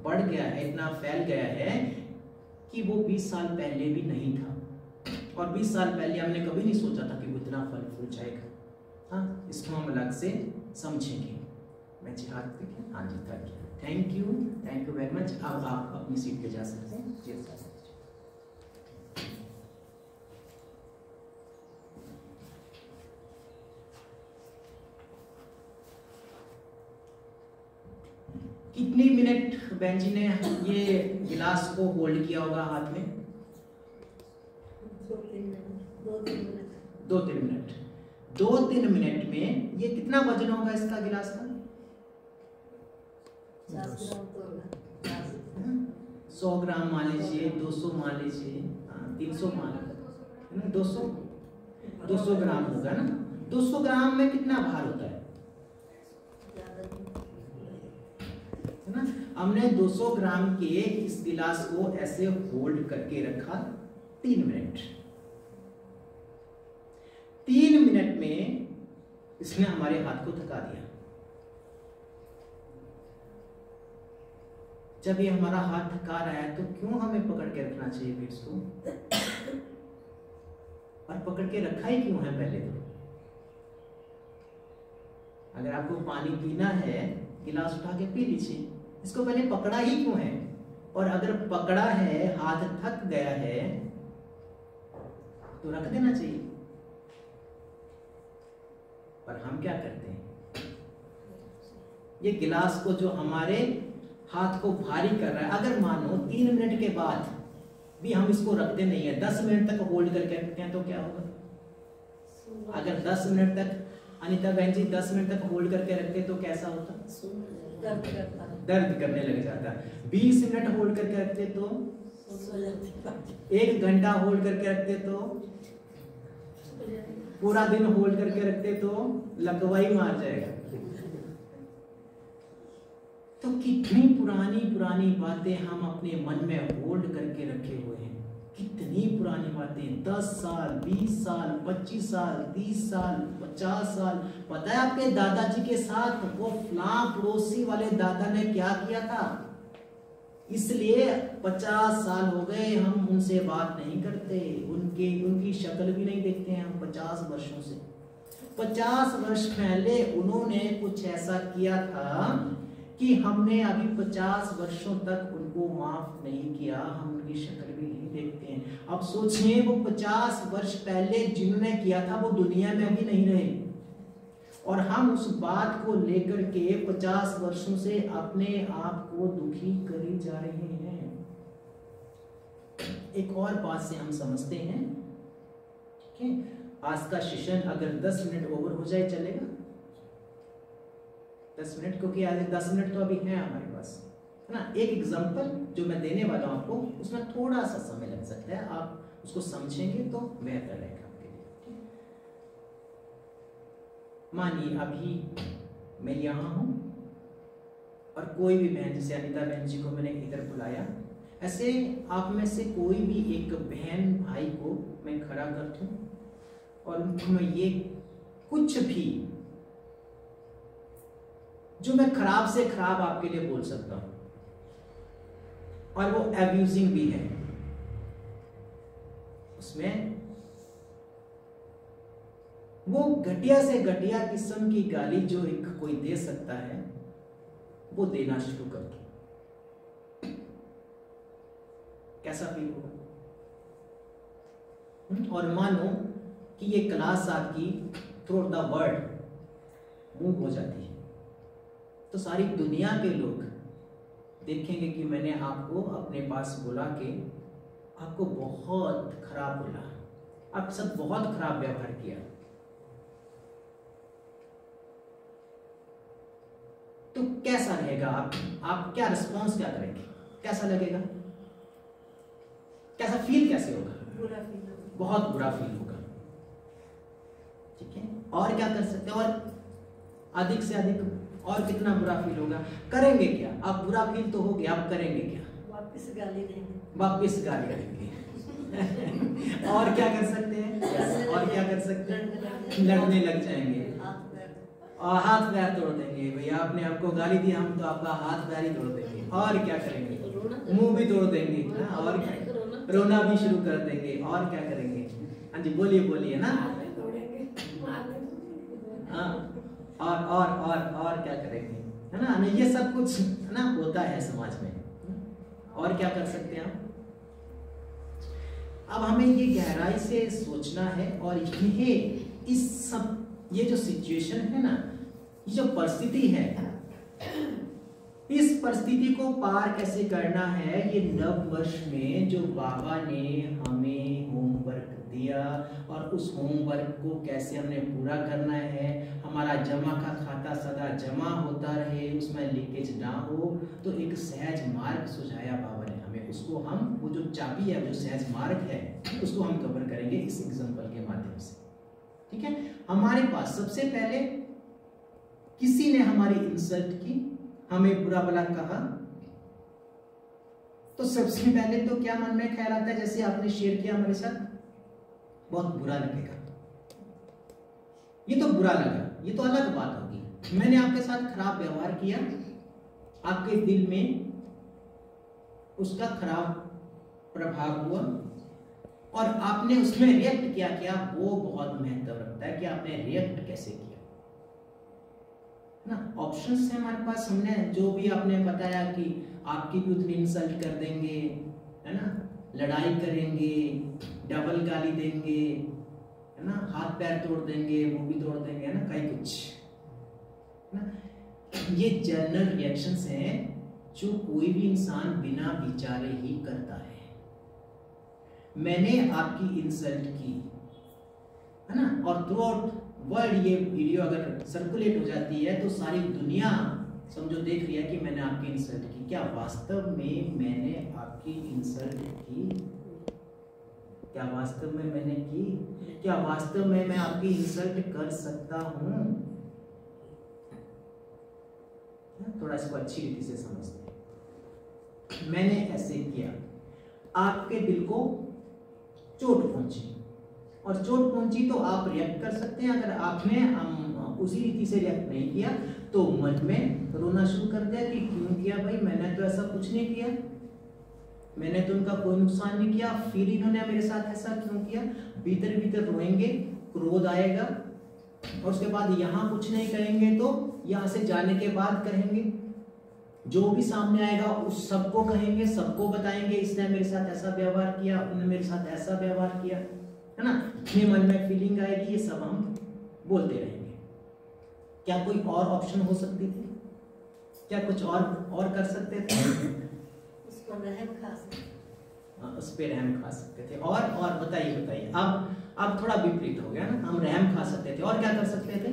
बढ़ गया है, इतना फैल गया है कि वो 20 साल पहले भी नहीं था। और 20 साल पहले हमने कभी नहीं सोचा था कि वो इतना फल फूल जाएगा। हाँ, इसको हम अलग से समझेंगे। मैं जी हाथ देखिए, हाँ जी थैंक यू वेरी मच। अब आप अपनी सीट पे जा सकते हैं। जी सर। कितनी मिनट बहन जी ने ये गिलास को होल्ड किया होगा हाथ में? 2-3 मिनट। 2-3 मिनट में ये कितना वजन होगा इसका गिलास का? 100 ग्राम मान लीजिए, 200 मान लीजिए, 300 मान लीजिए, 200 ग्राम होगा ना। 200 ग्राम में कितना भार होता है ना? हमने 200 ग्राम के इस गिलास को ऐसे होल्ड करके रखा 3 मिनट। 3 मिनट में इसने हमारे हाथ को थका दिया। जब ये हमारा हाथ थका रहा है तो क्यों हमें पकड़ के रखना चाहिए फिर इसको? और पकड़ के रखा ही क्यों है? पहले तो अगर आपको पानी पीना है, गिलास उठा के पी लीजिए। इसको पहले पकड़ा ही क्यों है? और अगर पकड़ा है, हाथ थक गया है, तो रख देना चाहिए। पर हम क्या करते हैं? ये गिलास को जो हमारे हाथ को भारी कर रहा है, अगर मानो 3 मिनट के बाद भी हम इसको रखते नहीं है, 10 मिनट तक होल्ड करके रखते हैं, तो क्या होगा? अगर 10 मिनट तक, अनीता बहन जी 10 मिनट तक होल्ड करके रखते तो कैसा होता? दर्द करने लग जाता। 20 मिनट होल्ड करके रखते तो, 1 घंटा होल्ड करके रखते तो, पूरा दिन होल्ड करके रखते तो लकवाई मार जाएगा। तो कितनी पुरानी पुरानी बातें हम अपने मन में होल्ड करके रखे हुए हैं। कितनी पुरानी बातें, 10 साल, 20 साल, 25 साल, 30 साल, 50 साल। पता है आपके दादाजी के साथ वो फलां पड़ोसी वाले दादा ने क्या किया था? इसलिए 50 साल हो गए हम उनसे बात नहीं करते, उनकी शक्ल भी नहीं देखते हैं हम 50 वर्षों से। 50 वर्ष पहले उन्होंने कुछ ऐसा किया था कि हमने अभी 50 वर्षों तक उनको माफ नहीं किया, हम उनकी शक्ल भी नहीं देखते हैं। अब सोचिए, वो 50 वर्ष पहले जिन्होंने किया था वो दुनिया में अभी नहीं रहे, और हम उस बात को लेकर के 50 वर्षों से अपने आप को दुखी करे जा रहे हैं। एक और बात से हम समझते हैं, ठीक है, आज का सेशन अगर 10 मिनट ओवर हो जाए चलेगा? 10 मिनट, क्योंकि आज 10 मिनट तो अभी है हमारे पास, है ना। एक एग्जांपल जो मैं देने वाला हूं आपको, उसमें थोड़ा सा समय लग सकता है, आप उसको समझेंगे तो बेहतर रहेगा आपके लिए। मानिए अभी मैं यहाँ हूं और कोई भी बहन, जैसे अनीता बहन जी को मैंने इधर बुलाया, ऐसे आप में से कोई भी एक बहन भाई को मैं खड़ा कर दूं और उनको मैं ये कुछ भी जो मैं खराब से खराब आपके लिए बोल सकता हूं, और वो एब्यूजिंग भी है, उसमें वो घटिया से घटिया किस्म की गाली जो एक कोई दे सकता है वो देना शुरू कर दो, कैसा फील होगा? और मानो कि ये क्लास आपकी थ्रू द वर्ल्ड मूव हो जाती है, तो सारी दुनिया के लोग देखेंगे कि मैंने आपको अपने पास बुला के आपको बहुत खराब बोला, आपके साथ बहुत खराब व्यवहार किया। तो कैसा रहेगा? आप क्या रिस्पॉन्स क्या करेंगे? कैसा लगेगा? कैसा फील कैसे होगा? बुरा फील होगा, बहुत बुरा फील होगा, ठीक है। और क्या कर सकते हैं? और अधिक से अधिक और कितना बुरा फील होगा? करेंगे क्या? आप बुरा फील तो हो गया, आप करेंगे क्या? वापस गाली देंगे, वापस गाली देंगे। और क्या कर सकते हैं? और क्या कर सकते हैं? लड़ने लग जाएंगे और हाथ पैर तोड़ देंगे। भैया आपने आपको गाली दी, हम तो आपका हाथ पैर ही तोड़ देंगे। और क्या करेंगे? मुंह भी तोड़ देंगे, और रोना भी शुरू कर देंगे। और क्या करेंगे? हाँ जी बोलिए बोलिए ना। मारने दौड़ेंगे, मारने दौड़ेंगे। हाँ और क्या करेंगे, है ना। नहीं ये सब कुछ है ना होता है समाज में। और क्या कर सकते हैं हम? अब हमें ये गहराई से सोचना है और ये इस सब ये जो सिचुएशन है ना, ये जो परिस्थिति है, इस परिस्थिति को पार कैसे करना है, ये नव वर्ष में जो बाबा ने हमें होमवर्क दिया और उस होमवर्क को कैसे हमने पूरा करना है, हमारा जमा का खाता सदा जमा होता रहे, उसमें लीकेज ना हो, तो एक सहज मार्ग सुझाया बाबा ने हमें। उसको हम वो जो चाबी है, जो सहज मार्ग है, उसको हम कवर करेंगे इस एग्जांपल के माध्यम से। ठीक है, हमारे पास सबसे पहले किसी ने हमारी इंसल्ट की, हमें बुरा भला कहा, तो सबसे पहले तो क्या मन में ख्याल आता है, जैसे आपने शेयर किया हमारे साथ, बहुत बुरा लगेगा, ये तो बुरा लगा, ये तो अलग बात होगी। मैंने आपके साथ खराब व्यवहार किया, आपके दिल में उसका खराब प्रभाव हुआ और आपने उसमें रिएक्ट क्या वो बहुत महत्व रखता है कि आपने रिएक्ट कैसे किया ना। ऑप्शंस है हमारे पास, हमने जो भी आपने बताया कि आपकी भी उतनी इंसल्ट कर देंगे, है ना, लड़ाई करेंगे, डबल गाली देंगे, है ना, हाथ पैर तोड़ देंगे, मुंह भी तोड़ देंगे, है ना, कई कुछ, है ना। ये जनरल रिएक्शंस हैं जो कोई भी इंसान बिना विचारे ही करता है। मैंने आपकी इंसल्ट की, है ना, और थ्रू आउट वर्ल्ड ये वीडियो अगर सर्कुलेट हो जाती है तो सारी दुनिया समझो देख रही है कि मैंने आपकी इंसल्ट की। क्या वास्तव में मैंने आपकी इंसल्ट की? क्या वास्तव में मैंने की? क्या वास्तव में मैं आपकी इंसल्ट कर सकता हूं? थोड़ा इसको अच्छी रीति से समझते हैं। मैंने ऐसे किया, आपके दिल को चोट पहुंची, और चोट पहुंची तो आप रिएक्ट कर सकते हैं। अगर आपने उसी रीति से रिएक्ट नहीं किया तो मन में रोना शुरू कर दिया कि क्यों किया भाई, मैंने तो ऐसा कुछ नहीं किया, मैंने तो उनका कोई नुकसान नहीं किया, फिर इन्होंने मेरे साथ ऐसा क्यों किया। भीतर भीतर रोएंगे, क्रोध आएगा, और उसके बाद यहाँ कुछ नहीं कहेंगे तो यहाँ से जाने के बाद कहेंगे, जो भी सामने आएगा उस सबको कहेंगे, सबको बताएंगे इसने मेरे साथ ऐसा व्यवहार किया, उन्होंने मेरे साथ ऐसा व्यवहार किया, है ना। ये मन में फीलिंग आएगी, ये सब हम बोलते रहेंगे। क्या कोई और ऑप्शन हो सकती थी? क्या कुछ और कर सकते थे? उसको रहम खा सकते, उस पे रहम खा सकते थे। और बताइए अब थोड़ा विपरीत हो गया ना, हम रहम खा सकते थे, और क्या कर सकते थे?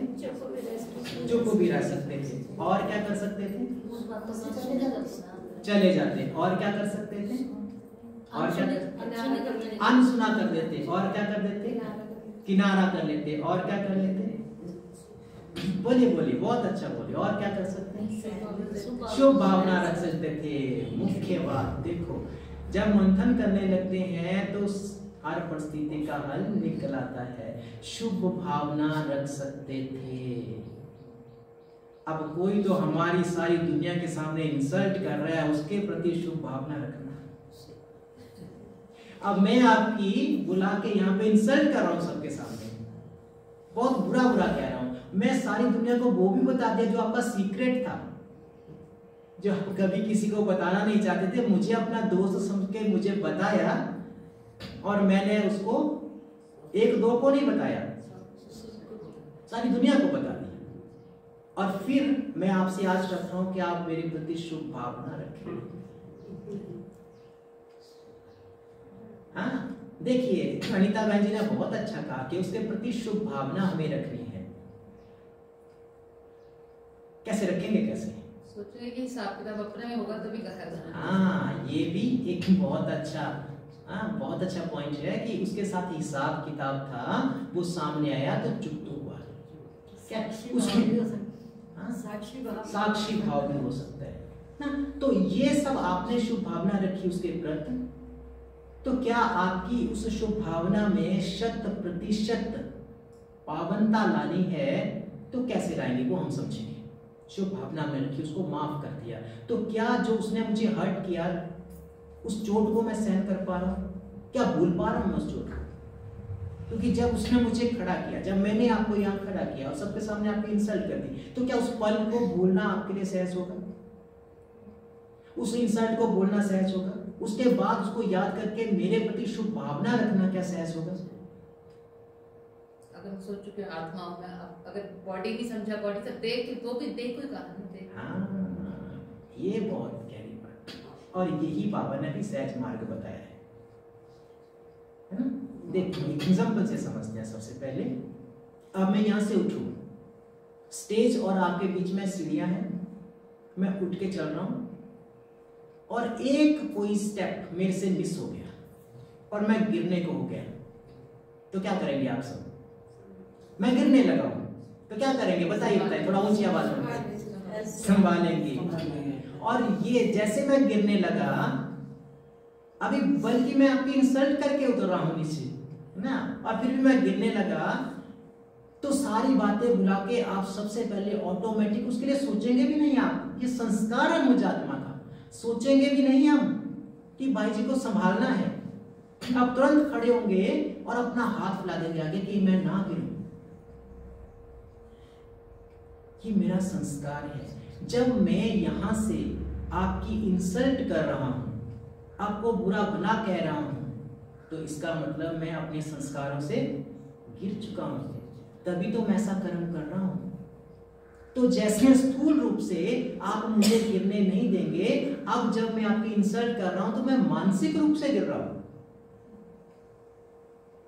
चुप भी रह सकते थे, और क्या कर सकते थे? चले जाते, और क्या कर सकते थे? और क्या? अनसुना कर देते, और क्या कर देते? किनारा कर लेते, और क्या कर लेते? बोलिए बहुत अच्छा बोलिए। और क्या कर सकते हैं? शुभ भावना रख सकते थे। मुख्य बात देखो, जब मंथन करने लगते हैं तो हर परिस्थिति का हल निकल आता है। शुभ भावना रख सकते थे। अब कोई तो हमारी सारी दुनिया के सामने इंसल्ट कर रहा है, उसके प्रति शुभ भावना रखना। अब मैं आपकी बुला के यहाँ पे इंसल्ट कर रहा हूँ सबके सामने, बहुत बुरा कह रहा हूँ, मैं सारी दुनिया को वो भी बता दिया जो आपका सीक्रेट था, जो आप कभी किसी को बताना नहीं चाहते थे, मुझे अपना दोस्त समझ के मुझे बताया, और मैंने उसको एक दो को नहीं बताया, सारी दुनिया को बता दिया। और फिर मैं आपसे आज रख रहा हूं कि आप मेरे प्रति शुभ भावना रखें। हाँ, देखिए अनीता बहन जी ने बहुत अच्छा कहा कि उसके प्रति शुभ भावना हमें रखनी है। कैसे रखेंगे? कैसे सोचेंगे कि हिसाब किताब अपने में होगा तभी कहा। हाँ, ये भी एक बहुत अच्छा पॉइंट है कि उसके साथ हिसाब किताब था, वो सामने आया तो चुप तो हुआ। क्या उसमें साक्षी भाव भी हो सकता है ना। तो ये सब आपने शुभ भावना रखी उसके प्रति, तो क्या आपकी उस शुभ भावना में 100% पावनता लानी है तो कैसे लाएंगे वो हम समझेंगे। शुभ भावना में रखी, उसको माफ कर दिया, तो क्या जो उसने मुझे हर्ट किया उस चोट को मैं सहन कर पा रहा हूं? क्या भूल पा रहा हूं मैं उस चोट को? क्योंकि जब उसने मुझे खड़ा किया, जब मैंने आपको यहाँ खड़ा किया और सबके सामने आपकी इंसल्ट कर दी, तो क्या उस पल को बोलना आपके लिए सहज होगा? उस इंसल्ट को बोलना सहज होगा? उसके बाद उसको याद करके मेरे प्रति शुभ भावना रखना क्या सहज होगा? अगर हम सोच चुके आत्मा हूं मैं, अगर बॉडी नहीं समझा, बॉडी से देख तो भी देख कोई कारण देख। हाँ, ये बहुत गहरी बात, और यही बाबा ने भी सहज मार्ग बताया है ना। देखो एग्जाम्पल से समझते हैं। सबसे पहले अब मैं यहां से उठूं, स्टेज और आपके बीच में सीढ़ियां हैं, मैं उठ के चल रहा हूं और एक कोई स्टेप मेरे से मिस हो गया और मैं गिरने को हो गया, तो क्या करेंगे आप सब? मैं गिरने लगा हूं तो क्या करेंगे? बताइए, थोड़ा ऊंची आवाज में। संभालेंगे। और ये जैसे मैं गिरने लगा, अभी बल्कि मैं आपकी इंसल्ट करके उतर रहा हूं नीचे ना, और फिर भी मैं गिरने लगा, तो सारी बातें भुला के आप सबसे पहले ऑटोमेटिक उसके लिए सोचेंगे भी नहीं। आप, ये संस्कार है मुझ आत्मा का, सोचेंगे भी नहीं हम कि भाई जी को संभालना है। आप तुरंत खड़े होंगे और अपना हाथ फैला देंगे आगे कि मैं ना गिरूं। ये मेरा संस्कार है। जब मैं यहां से आपकी इंसल्ट कर रहा हूं, आपको बुरा भला कह रहा हूं, तो इसका मतलब मैं अपने संस्कारों से गिर चुका हूं, तभी तो मैं ऐसा कर्म कर रहा हूं। तो जैसे स्थूल रूप से आप मुझे गिरने नहीं देंगे, अब जब मैं आपकी इंसल्ट कर रहा हूं तो मैं मानसिक रूप से गिर रहा हूं।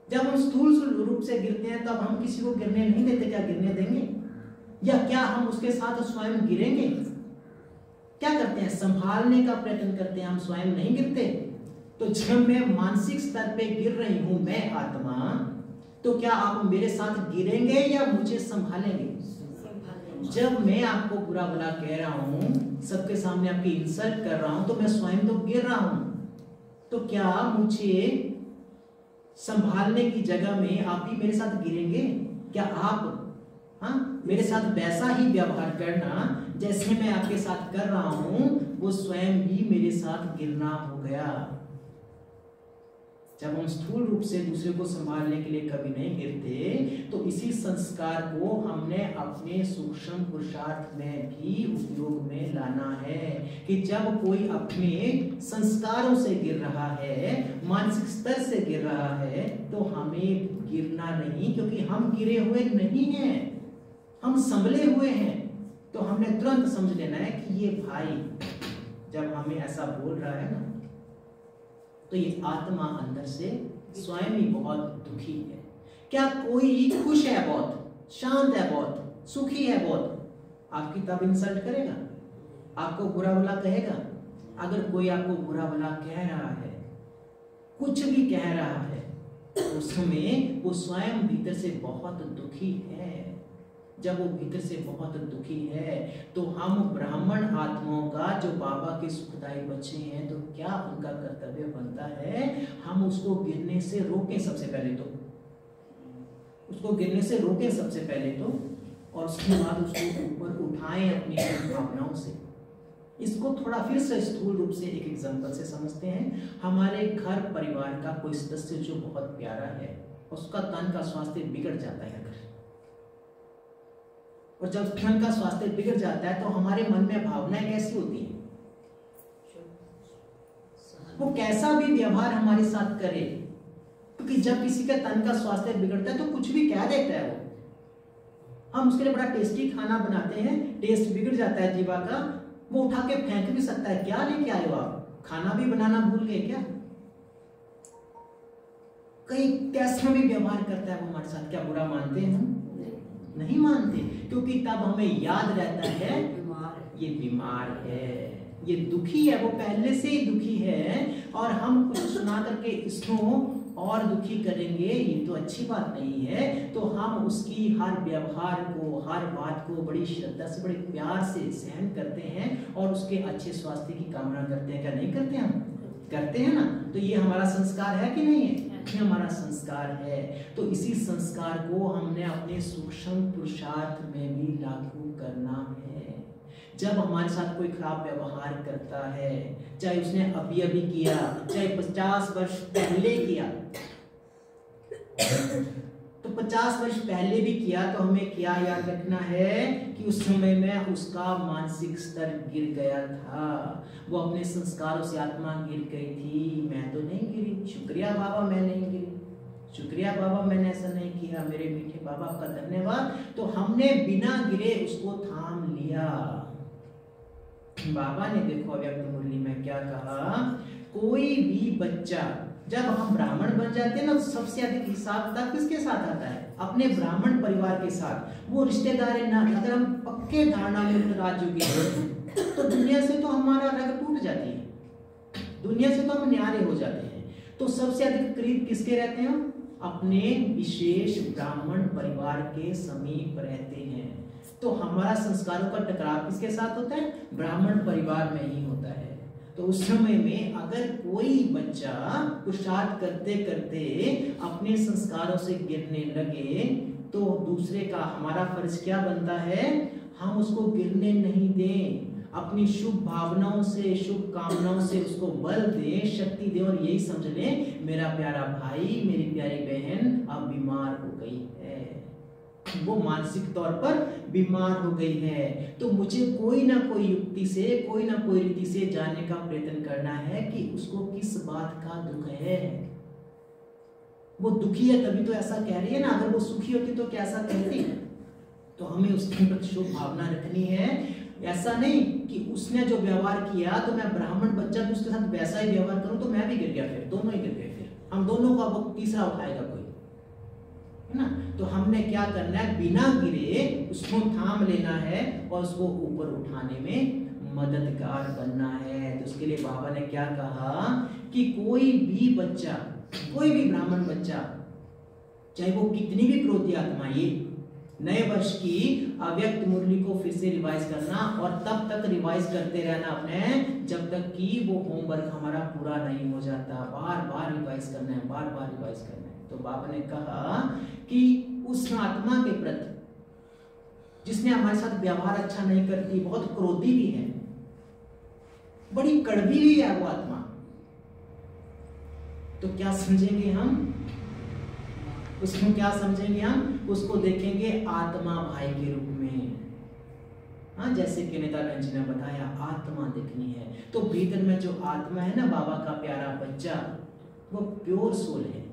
जब हम स्थूल रूप से गिरते हैं तब हम किसी को गिरने नहीं देते, क्या गिरने देंगे? या क्या हम उसके साथ स्वयं गिरेंगे? क्या करते हैं? संभालने का प्रयत्न करते हैं, हम स्वयं नहीं गिरते। तो जब मैं मानसिक स्तर पे गिर रही हूं, मैं आत्मा, तो क्या आप मेरे साथ गिरेंगे या मुझे संभालेंगे? जब मैं आपको बुरा भला कह रहा हूं, सबके सामने आपकी इंसल्ट कर रहा हूं, तो मैं स्वयं तो गिर रहा हूं। तो क्या मुझे संभालने की जगह में आप ही मेरे साथ गिरेंगे? क्या आप मेरे साथ वैसा ही व्यवहार करना जैसे मैं आपके साथ कर रहा हूं, वो स्वयं भी मेरे साथ गिरना हो गया। जब हम स्थूल रूप से दूसरे को संभालने के लिए कभी नहीं गिरते, तो इसी संस्कार को हमने अपने सूक्ष्म पुरुषार्थ में भी उपयोग में लाना है कि जब कोई अपने संस्कारों से गिर रहा है, मानसिक स्तर से गिर रहा है, तो हमें गिरना नहीं, क्योंकि हम गिरे हुए नहीं हैं, हम संभले हुए हैं। तो हमने तुरंत समझ लेना है कि ये भाई जब हमें ऐसा बोल रहा है ना, तो ये आत्मा अंदर से स्वयं ही बहुत दुखी है। क्या कोई खुश है बहुत, शांत है बहुत, सुखी है बहुत, आपकी तब इंसल्ट करेगा? आपको बुरा भला कहेगा? अगर कोई आपको बुरा भला कह रहा है, कुछ भी कह रहा है, उसमें वो स्वयं भीतर से बहुत दुखी है। जब वो भीतर से बहुत दुखी है, तो हम ब्राह्मण आत्माओं का, जो बाबा के सुखदायी बच्चे हैं, तो क्या उनका कर्तव्य बनता है? हम उसको गिरने से रोकें सबसे पहले तो, उसको गिरने से रोकें सबसे पहले तो, और उसके बाद उसको ऊपर उठाएं अपनी भावनाओं से। इसको थोड़ा फिर से स्थूल रूप से एक एग्जांपल से समझते हैं। हमारे घर परिवार का कोई सदस्य जो बहुत प्यारा है, उसका तन का स्वास्थ्य बिगड़ जाता है अगर, और जब तन का स्वास्थ्य बिगड़ जाता है तो हमारे मन में भावनाएं कैसी होती हैं? वो कैसा भी व्यवहार हमारे साथ करे, क्योंकि जब किसी का तन का स्वास्थ्य बिगड़ता है तो कुछ भी कह देता है वो। हम उसके लिए बड़ा टेस्टी खाना बनाते हैं, टेस्ट बिगड़ जाता है जीवा का, वो उठा के फेंक भी सकता है। क्या लेके आए हो आप? खाना भी बनाना भूल गए क्या? कहीं कैसा भी व्यवहार करता है वो हमारे साथ, क्या बुरा मानते हैं हम? नहीं मानते, क्योंकि तब हमें याद रहता है ये बीमार है, ये दुखी है, वो पहले से ही दुखी है, और हम कुछ सुना करके इसको और दुखी करेंगे, ये तो अच्छी बात नहीं है। तो हम उसकी हर व्यवहार को, हर बात को बड़ी श्रद्धा से, बड़े प्यार से सहन करते हैं और उसके अच्छे स्वास्थ्य की कामना करते हैं। क्या नहीं करते? हम करते हैं ना। तो ये हमारा संस्कार है कि नहीं है? ये हमारा संस्कार है। तो इसी संस्कार को हमने अपने सूक्ष्म पुरुषार्थ में भी लागू करना है। जब हमारे साथ कोई खराब व्यवहार करता है, चाहे उसने अभी अभी किया, चाहे 50 वर्ष पहले किया, तो 50 वर्ष पहले भी किया तो हमें क्या याद रखना है कि उस समय में उसका मानसिक स्तर गिर गया था, वो अपने संस्कारों से आत्मा गिर गई थी। मैं तो नहीं गिरी, शुक्रिया बाबा मैं नहीं गिरी, शुक्रिया बाबा मैंने ऐसा नहीं किया, मेरे मीठे बाबा आपका धन्यवाद। तो हमने बिना गिरे उसको थाम लिया। बाबा ने देखो अव्यक्त मुरली में क्या कहा, कोई भी बच्चा जब हम ब्राह्मण बन जाते हैं ना तो सबसे अधिक हिसाब तक किसके साथ आता है, अपने ब्राह्मण परिवार के साथ। वो रिश्तेदार ना, अगर हम पक्के धारणा में राजयोगी हैं तो दुनिया से तो हमारा रग टूट जाती है, दुनिया से तो हम न्यारे हो जाते हैं। तो सबसे अधिक करीब किसके रहते हैं, अपने विशेष ब्राह्मण परिवार के समीप रहते हैं। तो हमारा संस्कारों का टकराव किसके साथ होता है, ब्राह्मण परिवार में ही होता है। तो उस समय में अगर कोई बच्चा पुरुषार्थ करते करते अपने संस्कारों से गिरने लगे तो दूसरे का हमारा फर्ज क्या बनता है, हम उसको गिरने नहीं दें, अपनी शुभ भावनाओं से शुभ कामनाओं से उसको बल दें, शक्ति दें और यही समझ लें मेरा प्यारा भाई मेरी प्यारी बहन अब बीमार हो गई है, वो मानसिक तौर पर बीमार हो गई है। तो मुझे कोई ना कोई युक्ति से कोई ना कोई रीति से जानने का प्रयत्न करना है कि उसको किस बात का दुख है। वो दुखी है तभी तो ऐसा कह रही है ना, अगर वो सुखी होती तो क्या ऐसा कहती। तो हमें उसके प्रति शुभ भावना रखनी है। ऐसा नहीं कि उसने जो व्यवहार किया तो मैं ब्राह्मण बच्चा भी उसके साथ वैसा ही व्यवहार करूं तो मैं भी गिर गया, फिर दोनों ही गिर गए, फिर हम दोनों का वो तीसरा उठाएगा कोई, है ना। तो हमने क्या करना है, बिना गिरे उसको थाम लेना है और उसको ऊपर उठाने में मददगार बनना है। तो उसके लिए बाबा ने क्या कहा कि कोई भी बच्चा, कोई भी ब्राह्मण बच्चा, चाहे वो कितनी भी क्रोधी आत्मा, ये नए वर्ष की अव्यक्त मुरली को फिर से रिवाइज करना और तब तक रिवाइज करते रहना अपने, जब तक कि वो होमवर्क हमारा पूरा नहीं हो जाता। बार बार रिवाइज करना है, बार बार रिवाइज करना है। तो बाबा ने कहा कि उस आत्मा के प्रति जिसने हमारे साथ व्यवहार अच्छा नहीं करती, बहुत क्रोधी भी है, बड़ी कड़वी भी है वो आत्मा, तो क्या समझेंगे हम उसको, क्या समझेंगे हम उसको, देखेंगे आत्मा भाई के रूप में। हाँ, जैसे कि नेतागंज ने बताया आत्मा दिखनी है। तो भीतर में जो आत्मा है ना बाबा का प्यारा बच्चा, वो प्योर सोल है,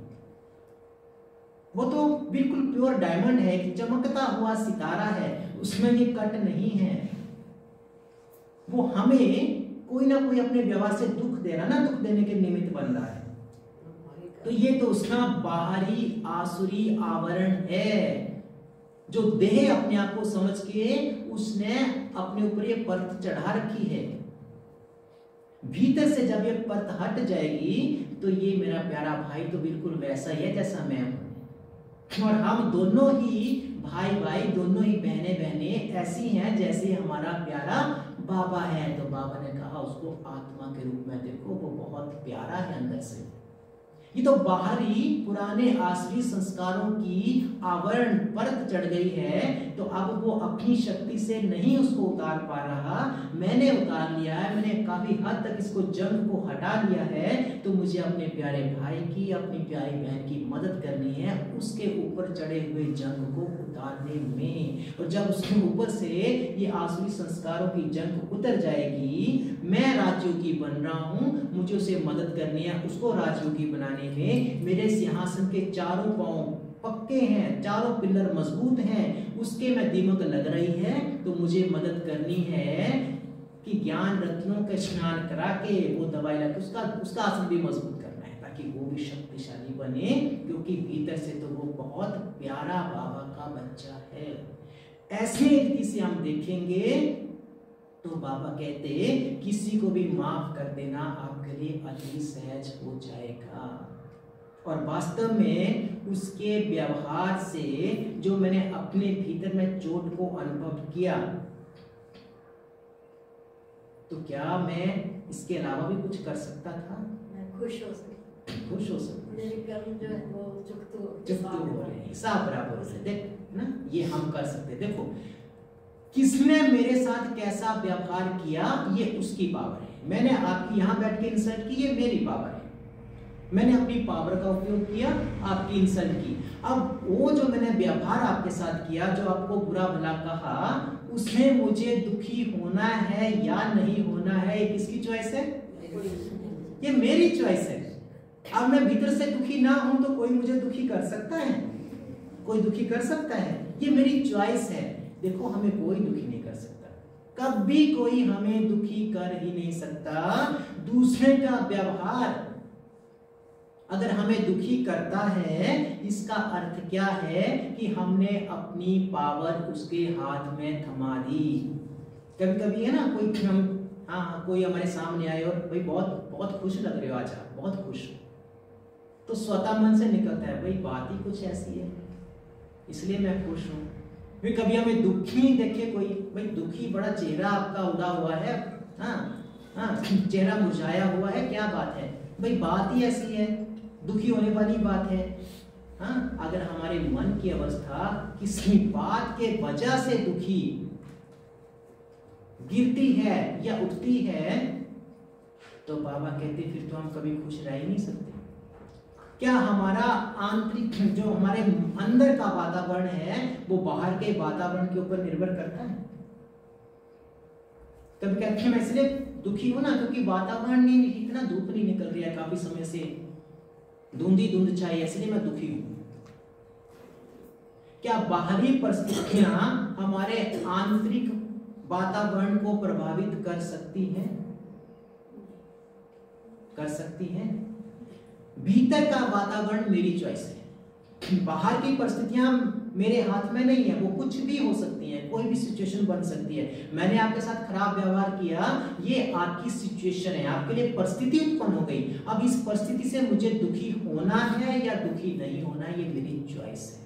वो तो बिल्कुल प्योर डायमंड है, कि चमकता हुआ सितारा है, उसमें ये कट नहीं है। वो हमें कोई ना कोई अपने व्यवहार से दुख दे रहा ना, दुख देने के निमित्त बन रहा है। तो ये तो उसका बाहरी आसुरी आवरण है, जो देह अपने आप को समझ के उसने अपने ऊपर ये परत चढ़ा रखी है। भीतर से जब ये परत हट जाएगी तो ये मेरा प्यारा भाई तो बिल्कुल वैसा ही है जैसा मैं हूं, और हम दोनों ही भाई भाई, दोनों ही बहने बहने ऐसी हैं जैसे हमारा प्यारा बाबा है। तो बाबा ने कहा उसको आत्मा के रूप में देखो, वो बहुत प्यारा है अंदर से। ये तो बाहरी पुराने आसुरी संस्कारों की आवरण परत चढ़ गई है, तो अब वो अपनी शक्ति से नहीं उसको उतार पा रहा, मैंने उतार लिया है, मैंने काफी हद तक इसको जंग को हटा लिया है। तो मुझे अपने प्यारे भाई की, अपनी प्यारी बहन की मदद करनी है उसके ऊपर चढ़े हुए जंग को उतारने में। और जब उसके ऊपर से ये आसुरी संस्कारों की जंग उतर जाएगी, मैं राजयोगी बन रहा हूं, मुझे उसे मदद करनी है, उसको राजयोगी बनाने में। मेरे सिंहासन के चारों पांव पक्के हैं, चारों पिलर मजबूत हैं, उसके में दीमक लग रही है, तो मुझे मदद करनी है कि ज्ञान रत्नों का स्नान करा के वो दवाई लगा उसका आसन भी मजबूत करना है, ताकि वो भी शक्तिशाली बने, क्योंकि भीतर से तो वो बहुत प्यारा बाबा का बच्चा है। ऐसे रीति से हम देखेंगे तो बाबा कहते किसी को भी माफ कर देना आपके लिए अति सहज हो जाएगा। और वास्तव में उसके व्यवहार से जो मैंने अपने भीतर में चोट को अनुभव किया, तो क्या मैं इसके अलावा भी कुछ कर सकता था? मैं खुश हो सकती, खुश हो सकता, मेरे कर्म जो है वो चुकतो हो रहे हैं, हिसाब बराबर से देख ना, ये हम कर सकते। देखो किसने मेरे साथ कैसा व्यवहार किया ये उसकी पावर है, मैंने आपकी यहां बैठ के इंसल्ट की, ये मेरी पावर है। मैंने अपनी पावर का उपयोग किया, आपकी इंसल्ट की। अब वो जो मैंने व्यवहार आपके साथ किया, जो आपको बुरा भला कहा, उसमें मुझे दुखी होना है या नहीं होना है, ये किसकी चॉइस है? ये मेरी चॉइस है। अब मैं भीतर से दुखी ना हूं तो कोई मुझे दुखी कर सकता है? कोई दुखी कर सकता है? ये मेरी चॉइस है। देखो, हमें कोई दुखी नहीं कर सकता, कभी कोई हमें दुखी कर ही नहीं सकता। दूसरे का व्यवहार अगर हमें दुखी करता है, इसका अर्थ क्या है कि हमने अपनी पावर उसके हाथ में थमा दी। कभी कभी है ना, कोई हम कोई हमारे सामने आए और भाई बहुत बहुत खुश लग रहे हो आज आप, बहुत खुश, तो स्वतः मन से निकलता है भाई बात ही कुछ ऐसी है इसलिए मैं खुश हूं। फिर कभी हमें दुखी देखे कोई, भाई दुखी, बड़ा चेहरा आपका उड़ा हुआ है, चेहरा मुरझाया हुआ है, क्या बात है? भाई बात ही ऐसी है, दुखी होने वाली बात है। अगर हमारे मन की अवस्था किसी बात के वजह से दुखी गिरती है या उठती है, तो बाबा कहते फिर तो हम कभी खुश रह ही नहीं सकते। क्या हमारा आंतरिक, जो हमारे अंदर का वातावरण है, वो बाहर के वातावरण के ऊपर निर्भर करता है? कभी कहते हैं मैं इसलिए दुखी हूं ना क्योंकि वातावरण नहीं, इतना धूप नहीं निकल रहा है काफी समय से, धुंधी धुंध चाहिए, इसलिए मैं दुखी हूं। क्या बाहरी परिस्थितियां हमारे आंतरिक वातावरण को प्रभावित कर सकती हैं? कर सकती हैं। भीतर का वातावरण मेरी चॉइस है, बाहर की परिस्थितियां मेरे हाथ में नहीं है, वो कुछ भी हो सकती हैं, कोई भी सिचुएशन बन सकती है। मैंने आपके साथ खराब व्यवहार किया, ये आपकी सिचुएशन है, आपके लिए परिस्थिति उत्पन्न हो गई। अब इस परिस्थिति से मुझे दुखी होना है या दुखी नहीं होना है, ये मेरी चॉइस है।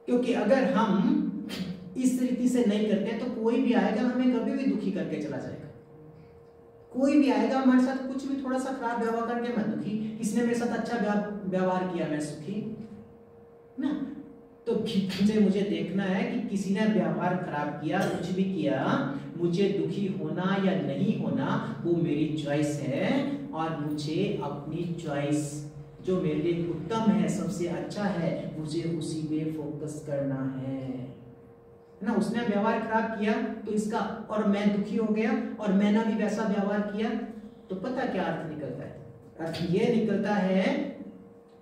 क्योंकि अगर हम इस रीति से नहीं करते तो कोई भी आएगा हमें कभी भी दुखी करके चला जाएगा। कोई भी आएगा हमारे साथ कुछ भी थोड़ा सा खराब व्यवहार करके, मैं दुखी, किसने मेरे साथ अच्छा व्यवहार किया मैं सुखी ना। तो भीतर से मुझे देखना है कि किसी ने व्यवहार खराब किया, कुछ भी किया, मुझे दुखी होना या नहीं होना वो मेरी चॉइस है। और मुझे अपनी चॉइस जो मेरे लिए उत्तम है, सबसे अच्छा है, मुझे उसी पे फोकस करना है ना। उसने व्यवहार खराब किया तो इसका, और मैं दुखी हो गया और मैंने भी वैसा व्यवहार किया, तो पता क्या अर्थ निकलता है? अर्थ ये निकलता है,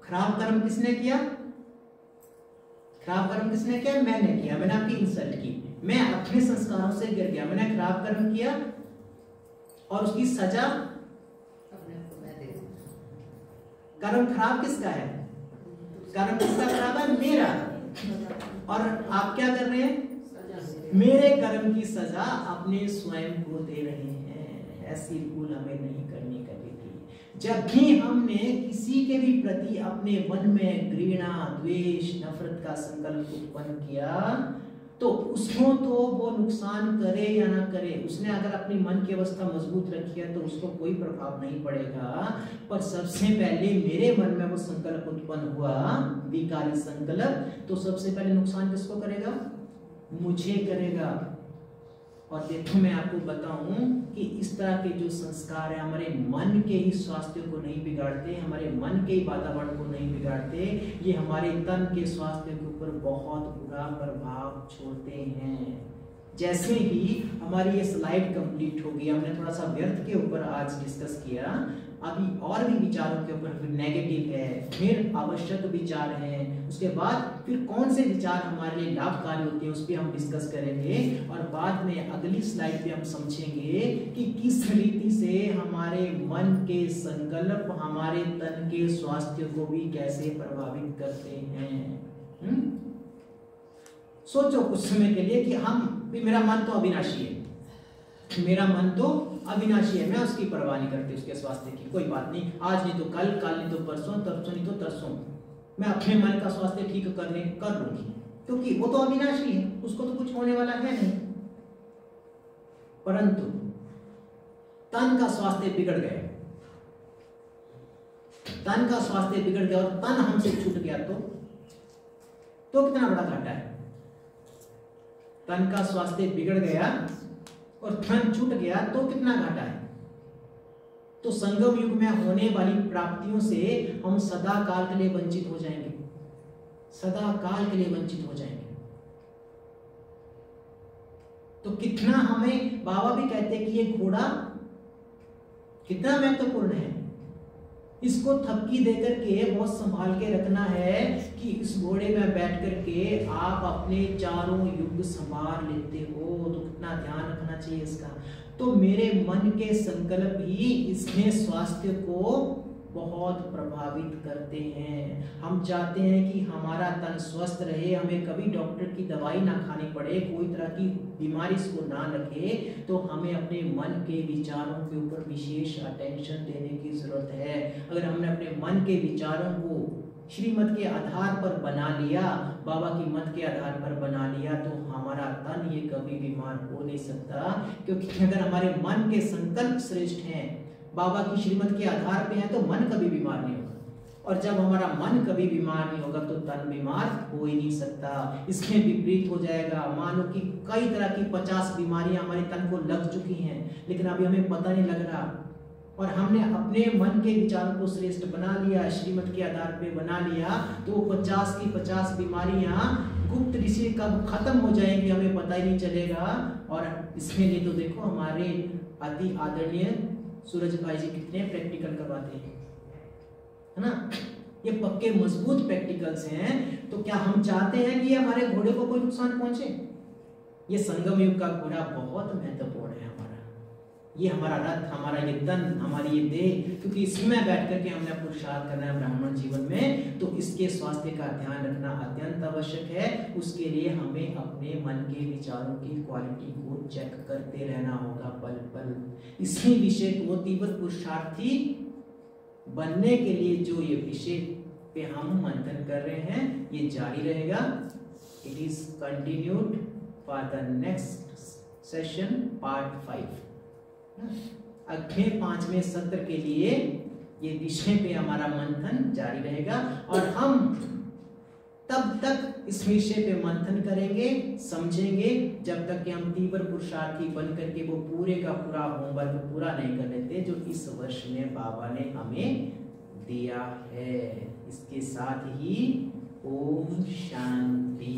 खराब कर्म किसने किया? खराब कर्म किसने किया? मैंने किया। मैंने आपकी इंसल्ट की, मैं अपने संस्कारों से गिर गया, मैंने खराब कर्म किया और उसकी सजा कर्म खराब किसका है? कर्म किसका खराब है? मेरा। और आप क्या कर रहे हैं? मेरे कर्म की सजा अपने स्वयं को दे रहे हैं। ऐसी भूल हमें नहीं करनी कभी भी। जब भी हमने किसी के भी प्रति अपने मन में घृणा, द्वेष, नफरत का संकल्प उत्पन्न किया, तो उसको तो वो नुकसान करे या ना करे, उसने अगर अपनी मन की अवस्था मजबूत रखी है तो उसको कोई प्रभाव नहीं पड़ेगा। पर सबसे पहले मेरे मन में वो संकल्प उत्पन्न हुआ, विकारी संकल्प, तो सबसे पहले नुकसान किसको करेगा? मुझे करेगा। और देखो मैं आपको बताऊं कि इस तरह के जो संस्कार है हमारे मन के ही स्वास्थ्य को नहीं बिगाड़ते, हमारे मन के ही वातावरण को नहीं बिगाड़ते, ये हमारे तन के स्वास्थ्य के ऊपर बहुत बुरा प्रभाव छोड़ते हैं। जैसे ही हमारी ये स्लाइड कंप्लीट होगी, हमने थोड़ा सा व्यर्थ के ऊपर आज डिस्कस किया, अभी और भी विचारों के ऊपर, फिर नेगेटिव है, फिर आवश्यक विचार है, उसके बाद फिर कौन से विचार हमारे लिए लाभकारी होते हैं उस पर हम डिस्कस करेंगे। और बाद में अगली स्लाइड पे हम समझेंगे कि किस रीति से हमारे मन के संकल्प हमारे तन के स्वास्थ्य को भी कैसे प्रभावित करते हैं। सोचो कुछ समय के लिए कि मेरा मन तो अविनाशी है, मेरा मन तो अविनाशी है, मैं उसकी परवाह नहीं करती, उसके स्वास्थ्य की कोई बात नहीं, आज नहीं तो कल, कल नहीं तो परसों, तरसों नहीं तो तरसों मैं अपने मन का स्वास्थ्य ठीक कर लूंगी, क्योंकि वो तो अविनाशी है, उसको तो कुछ होने वाला है नहीं। परंतु तन का स्वास्थ्य बिगड़ गया, तन का स्वास्थ्य बिगड़ गया और तन हमसे छूट गया तो कितना बड़ा घाटा है। तन का स्वास्थ्य बिगड़ गया और तन छूट गया तो कितना घाटा है। तो संगम युग में होने वाली प्राप्तियों से हम सदा काल के लिए वंचित हो जाएंगे, सदा काल के लिए वंचित हो जाएंगे। तो कितना हमें, बाबा भी कहते हैं कि ये घोड़ा कितना महत्वपूर्ण है, इसको थपकी देकर के बहुत संभाल के रखना है कि इस घोड़े में बैठ करके आप अपने चारों युग संभाल लेते हो, तो कितना ध्यान रखना चाहिए इसका। तो मेरे मन के संकल्प ही इसमें स्वास्थ्य को बहुत प्रभावित करते हैं। हम चाहते हैं कि हमारा तन स्वस्थ रहे, हमें कभी डॉक्टर की दवाई ना खानी पड़े, कोई तरह की बीमारी इसको ना रखे, तो हमें अपने मन के विचारों के ऊपर विशेष अटेंशन देने की जरूरत है। अगर हमने अपने मन के विचारों को श्रीमत के आधार पर बना लिया, बाबा की मत के आधार पर बना लिया, तो हमारा तन ये कभी बीमार हो नहीं सकता। क्योंकि अगर हमारे मन के संकल्प श्रेष्ठ हैं, बाबा की श्रीमत के आधार पे है, तो मन कभी बीमार नहीं होगा। और जब हमारा मन कभी बीमार नहीं होगा तो तन बीमार हो ही नहीं सकता। इसमें विपरीत हो जाएगा। मान लो कि कई तरह की 50 बीमारियां हमारे तन को लग चुकी हैं, लेकिन अभी हमें पता नहीं लग रहा, और हमने अपने मन के विचारों को श्रेष्ठ बना लिया, श्रीमत के आधार पे बना लिया, तो 50 की 50 बीमारियां गुप्त ऋषि कब खत्म हो जाएंगी हमें पता ही नहीं चलेगा। और इसमें लिए तो देखो हमारे अति आदरणीय सूरज भाई जी कितने प्रैक्टिकल करवाते हैं, है ना, ये पक्के मजबूत प्रैक्टिकल्स हैं। तो क्या हम चाहते हैं कि हमारे घोड़े को कोई नुकसान पहुंचे? ये संगम युग का घोड़ा बहुत महत्वपूर्ण है हमारा, ये हमारा रथ, हमारा ये तन, हमारी ये देह, क्योंकि इसमें बैठ करके हमने पुरुषार्थ करना है ब्राह्मण जीवन में, तो इसके स्वास्थ्य का ध्यान रखना अत्यंत आवश्यक है। उसके लिए हमें अपने मन के विचारों की क्वालिटी को चेक करते रहना होगा पल पल। इसी विषय को तीव्र पुरुषार्थी बनने के लिए जो ये विषय पे हम मंथन कर रहे हैं, ये जारी रहेगा। It is continued for the next session part 5। अगले 5वें सत्र के लिए ये विषय पे हमारा मंथन जारी रहेगा, और हम तब तक इस विषय पे मंथन करेंगे, समझेंगे, जब तक कि हम तीव्र पुरुषार्थी बन करके वो पूरे का पूरा होमवर्क पूरा नहीं कर लेते जो इस वर्ष में बाबा ने हमें दिया है। इसके साथ ही ओम शांति।